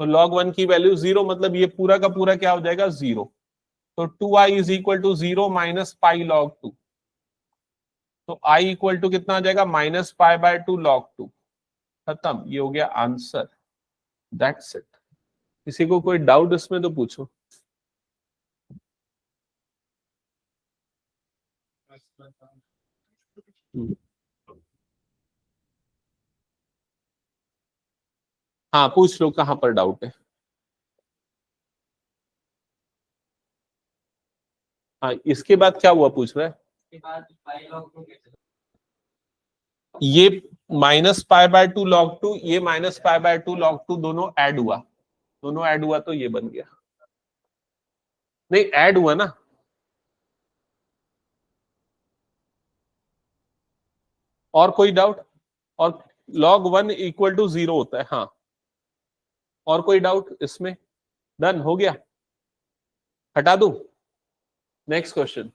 तो log 1 की वैल्यू 0 मतलब ये पूरा का पूरा क्या हो जाएगा 0, तो 2I is equal to 0 minus pi log 2, तो I इक्वल टू कितना आ जाएगा, माइनस पाई बाय 2 log 2। खत्म, ये हो गया आंसर, दैट्स इट। किसी को कोई डाउट इसमें तो पूछो। हाँ पूछ लो, कहां पर डाउट है। हाँ इसके बाद क्या हुआ पूछ रहा है, ये माइनस पाई बाय 2 log 2, ये माइनस पाई बाय 2 log 2 दोनों ऐड हुआ, दोनों ऐड हुआ तो ये बन गया, नहीं ऐड हुआ ना, और कोई डाउट, और log 1 इक्वल टू 0 होता है, हाँ और कोई डाउट इसमें, डन हो गया, हटा दूं, नेक्स्ट क्वेश्चन।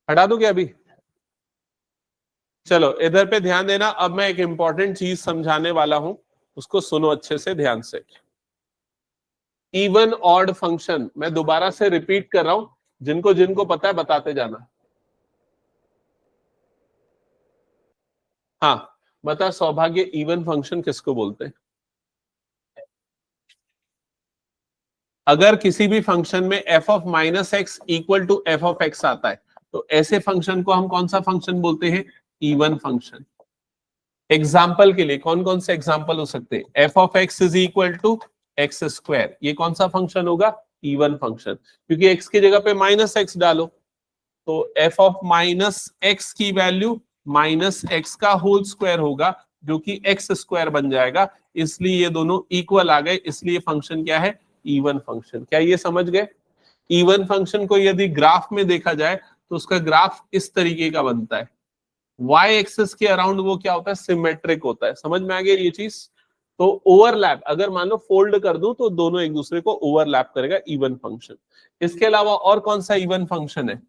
हटा दूं क्या अभी, चलो इधर पे ध्यान देना। अब मैं एक इंपॉर्टेंट चीज समझाने वाला हूं, उसको सुनो अच्छे से ध्यान से। इवन ऑड फंक्शन, मैं दोबारा से रिपीट कर रहा हूं, जिनको जिनको पता है बताते जाना। हाँ बता सौभाग्य, इवन फंक्शन किसको बोलते हैं? अगर किसी भी फंक्शन में f of minus x equal to f of x आता है, तो ऐसे फंक्शन को हम कौन सा फंक्शन बोलते हैं, इवन फंक्शन। एग्जाम्पल के लिए कौन कौन से एग्जाम्पल हो सकते हैं, f of x is equal to x square, ये कौन सा फंक्शन होगा, इवन फंक्शन, क्योंकि एक्स की जगह पे माइनस एक्स डालो, तो एफ ऑफ माइनस एक्स की वैल्यू माइनस एक्स का होल स्क्वायर होगा, जो कि एक्स स्क्वायर बन जाएगा, इसलिए ये दोनों इक्वल आ गए, इसलिए फंक्शन क्या है, इवन फंक्शन। क्या ये समझ गए? इवन फंक्शन को यदि ग्राफ में देखा जाए तो उसका ग्राफ इस तरीके का बनता है, y एक्सिस के अराउंड वो क्या होता है, सिमेट्रिक होता है। समझ में आ गया ये चीज? तो ओवरलैप, अगर मान लो फोल्ड कर दूं तो दोनों एक दूसरे को ओवरलैप करेगा, इवन फंक्शन। इसके अलावा और कौन सा इवन फंक्शन है,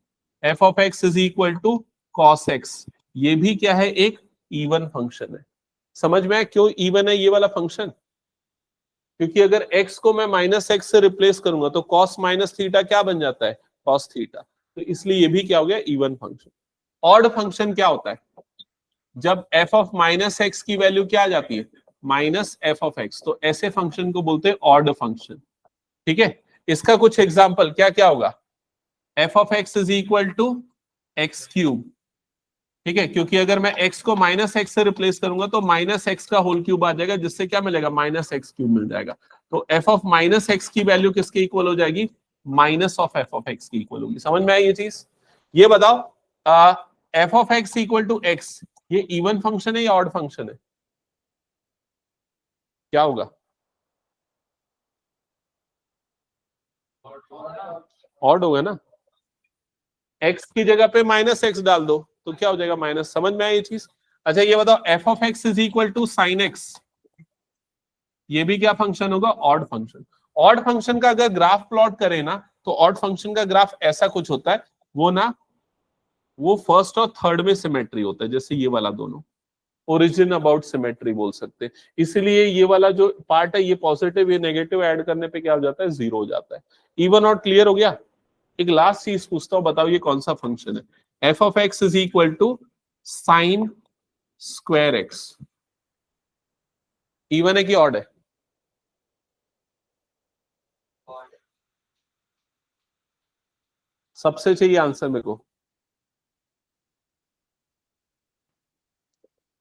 f of x is equal to cos x, ये भी क्या है, एक इवन फंक्शन है। समझ में आया क्यों इवन है ये वाला फंक्शन? क्योंकि अगर x को मैं माइनस एक्स से रिप्लेस करूंगा तो cos माइनस थीटा क्या बन जाता है, cos थीटा, तो इसलिए ये भी क्या हो गया, इवन फंक्शन। ऑड फंक्शन क्या होता है, जब f ऑफ माइनस एक्स की वैल्यू क्या आ जाती है, माइनस एफ ऑफ एक्स, तो ऐसे फंक्शन को बोलते हैं ऑड फंक्शन। ठीक है, इसका कुछ एग्जाम्पल क्या क्या होगा, f of x is equal to x cube, ठीक है, क्योंकि अगर मैं x को माइनस एक्स से रिप्लेस करूंगा तो माइनस एक्स का होल क्यूब आ जाएगा, जिससे क्या मिलेगा, माइनस एक्स क्यूब मिल जाएगा। तो f ऑफ माइनस एक्स की वैल्यू किसके इक्वल हो जाएगी, minus of f of x की इक्वल होगी। समझ में आई ये चीज? ये बताओ f of x equal to x, ये इवन फंक्शन है या ऑड फंक्शन है? क्या होगा? ऑड होगा ना। x की जगह पे माइनस एक्स डाल दो तो क्या हो जाएगा, माइनस। समझ में आई ये चीज? अच्छा ये बताओ f of x is equal to sine x, ये भी क्या फंक्शन होगा, ऑड फंक्शन। ऑड फंक्शन का अगर ग्राफ प्लॉट करें ना तो ऑड फंक्शन का ग्राफ ऐसा कुछ होता है, वो फर्स्ट और थर्ड में सिमेट्री होता है, जैसे ये वाला दोनों ओरिजिन अबाउट सिमेट्री बोल सकते हैं। इसलिए ये वाला जो पार्ट है ये पॉजिटिव, ये नेगेटिव ऐड करने पे क्या हो जाता है, जीरो हो जाता है। इवन और क्लियर हो गया? एक लास्ट चीज पूछता हूं, बताओ ये कौन सा फंक्शन है? f of x is equal to sine square x, even है कि ऑड है? सबसे चाहिए आंसर मेरे को।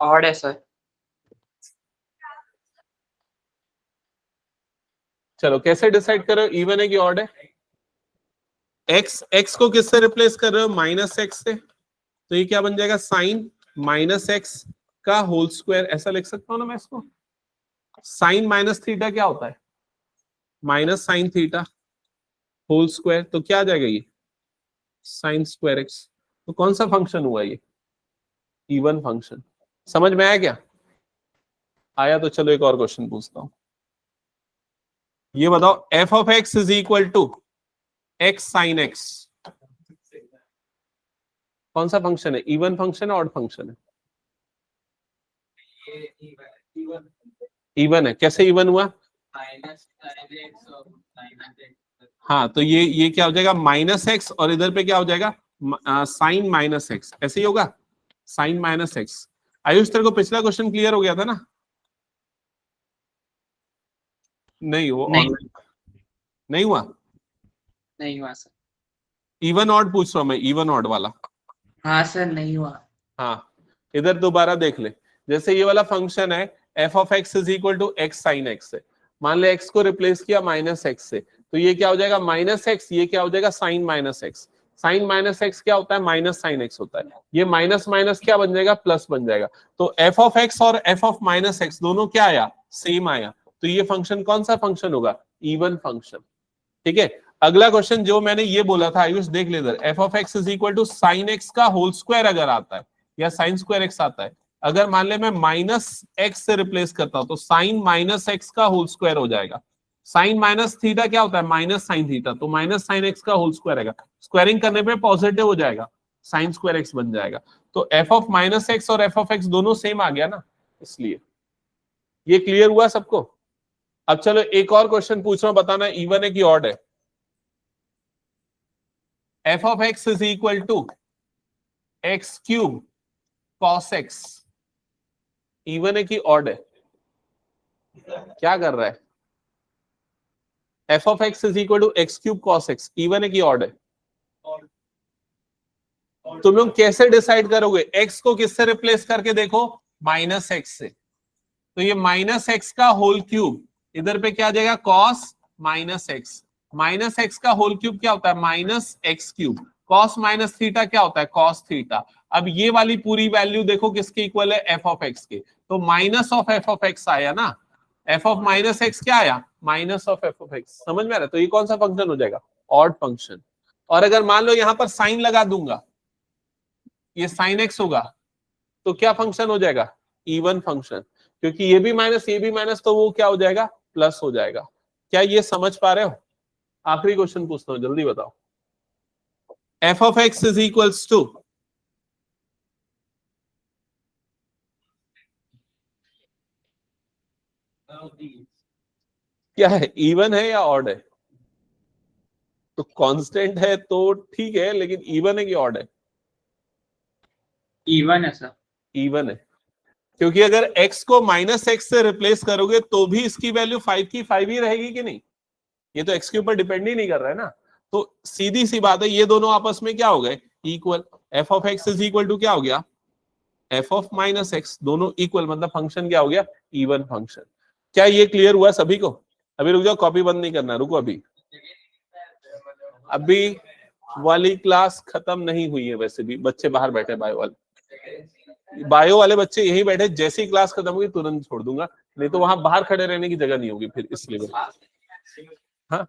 ऑड है सर। चलो कैसे डिसाइड कर रहे हो, इवन है कि ऑड है? x को किससे रिप्लेस कर रहे हो, माइनस एक्स से, तो ये क्या बन जाएगा, साइन माइनस एक्स का होल स्क्वायर। ऐसा लिख सकता हूं ना मैं इसको। साइन माइनस थीटा क्या होता है, minus sine theta whole square, तो क्या आ जाएगा ये, साइन स्क्वायर एक्स। तो कौन सा फंक्शन हुआ ये, इवन फंक्शन। समझ में आया क्या? आया तो चलो एक और क्वेश्चन पूछता हूं। ये बताओ f of x is equal to x sine x, कौन सा फंक्शन है, इवन फंक्शन है, ऑड फंक्शन है? इवन है। कैसे इवन हुआ? हाँ तो ये क्या हो जाएगा, माइनस एक्स, और इधर पे क्या हो जाएगा, साइन माइनस एक्स, ऐसे ही होगा, साइन माइनस एक्स। आयुष तेरे को पिछला क्वेश्चन क्लियर हो गया था ना? नहीं, वो ऑनलाइन नहीं हुआ। नहीं हुआ सर। इवन ऑड पूछ रहा हूं मैं, इवन ऑड वाला। हाँ सर नहीं हुआ। हाँ इधर दोबारा देख ले, जैसे ये वाला फंक्शन है f of x is equal to x sine x से, मान ले x को रिप्लेस किया माइनस एक्स से, तो ये क्या हो जाएगा, माइनस एक्स, ये क्या हो जाएगा, sine minus x. Sine minus x क्या होता है, माइनस साइन एक्स होता है। ये माइनस माइनस क्या बन जाएगा, प्लस बन जाएगा। तो f ऑफ x और f ऑफ माइनस एक्स दोनों क्या आया, सेम आया। तो ये फंक्शन कौन सा फंक्शन होगा, इवन फंक्शन। ठीक है, अगला क्वेश्चन जो मैंने ये बोला था आयुष देख ले इधर, f of x is equal to sine x का होल स्क्वायर अगर आता है या साइन स्क्वायर एक्स आता है, अगर मान ले मैं माइनस एक्स से रिप्लेस करता हूं तो साइन माइनस एक्स का होल स्क्वायर हो जाएगा। साइन माइनस थीटा क्या होता है, माइनस साइन थीटा, तो माइनस साइन एक्स का होल स्क्वायर आएगा, स्क्वायरिंग करने पे पॉजिटिव हो जाएगा, साइन स्क्वायर एक्स बन जाएगा। तो f ऑफ माइनस एक्स और f ऑफ एक्स दोनों सेम आ गया ना, इसलिए। ये क्लियर हुआ सबको? अब चलो एक और क्वेश्चन पूछ रहा हूं, बताना इवन है कि ऑड है। f of x is equal to x cube cos x, even है कि ऑड है? क्या कर रहा है, f of x is equal to x cube cos x, even है कि ऑड है? तुम लोग कैसे डिसाइड करोगे, x को किससे रिप्लेस करके देखो, माइनस एक्स से, तो ये माइनस एक्स का होल क्यूब, इधर पे क्या आ जाएगा, cos minus x. Minus x का होल क्यूब क्या होता है, minus x cube. Cos minus theta क्या होता है, कॉस थीटा। अब ये वाली पूरी वैल्यू देखो किसके इक्वल है, f ऑफ x के, तो minus of f of x आया ना, f ऑफ माइनस एक्स क्या आया, minus of f of x। समझ में आ रहा है? तो ये कौन सा फंक्शन हो जाएगा, ऑड फंक्शन। और अगर मान लो यहां पर साइन लगा दूंगा, ये साइन x होगा, तो क्या फंक्शन हो जाएगा, इवन फंक्शन, क्योंकि ये भी माइनस तो वो क्या हो जाएगा, प्लस हो जाएगा। क्या ये समझ पा रहे हो? आखिरी क्वेश्चन पूछता हूं, जल्दी बताओ। f of x is equals to क्या है, इवन है या ऑड है? तो कांस्टेंट है तो ठीक है, लेकिन इवन है कि ऑड है? इवन है सर। इवन है, क्योंकि अगर x को माइनस एक्स से रिप्लेस करोगे तो भी इसकी वैल्यू 5 की 5 ही रहेगी कि नहीं, ये तो x के ऊपर डिपेंड ही नहीं कर रहा है ना। तो सीधी सी बात है, ये दोनों आपस में क्या हो गए, equal. f of x is equal to क्या हो गया, एफ ऑफ माइनस एक्स दोनों इक्वल, मतलब फंक्शन क्या हो गया, इवन फंक्शन। क्या ये क्लियर हुआ सभी को? अभी रुक जाओ, कॉपी बंद नहीं करना, रुको अभी वाली क्लास खत्म नहीं हुई है। वैसे भी बच्चे बाहर बैठे, बायो वाले बच्चे यहीं बैठे, जैसे ही क्लास खत्म हुई तुरंत छोड़ दूंगा, नहीं तो वहां बाहर खड़े रहने की जगह नहीं होगी फिर, इसलिए। हाँ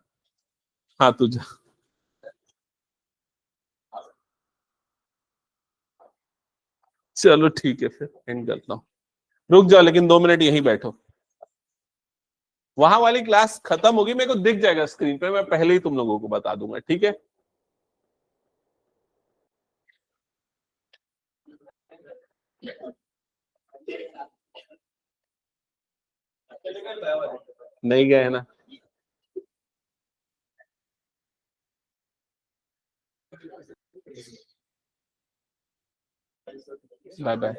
हाँ तुझे चलो ठीक है, फिर एंड करता हूँ। रुक जाओ लेकिन 2 मिनट यहीं बैठो, वहां वाली क्लास खत्म होगी, मेरे को दिख जाएगा स्क्रीन पे, मैं पहले ही तुम लोगों को बता दूंगा, ठीक है? नहीं गए ना? Bye bye.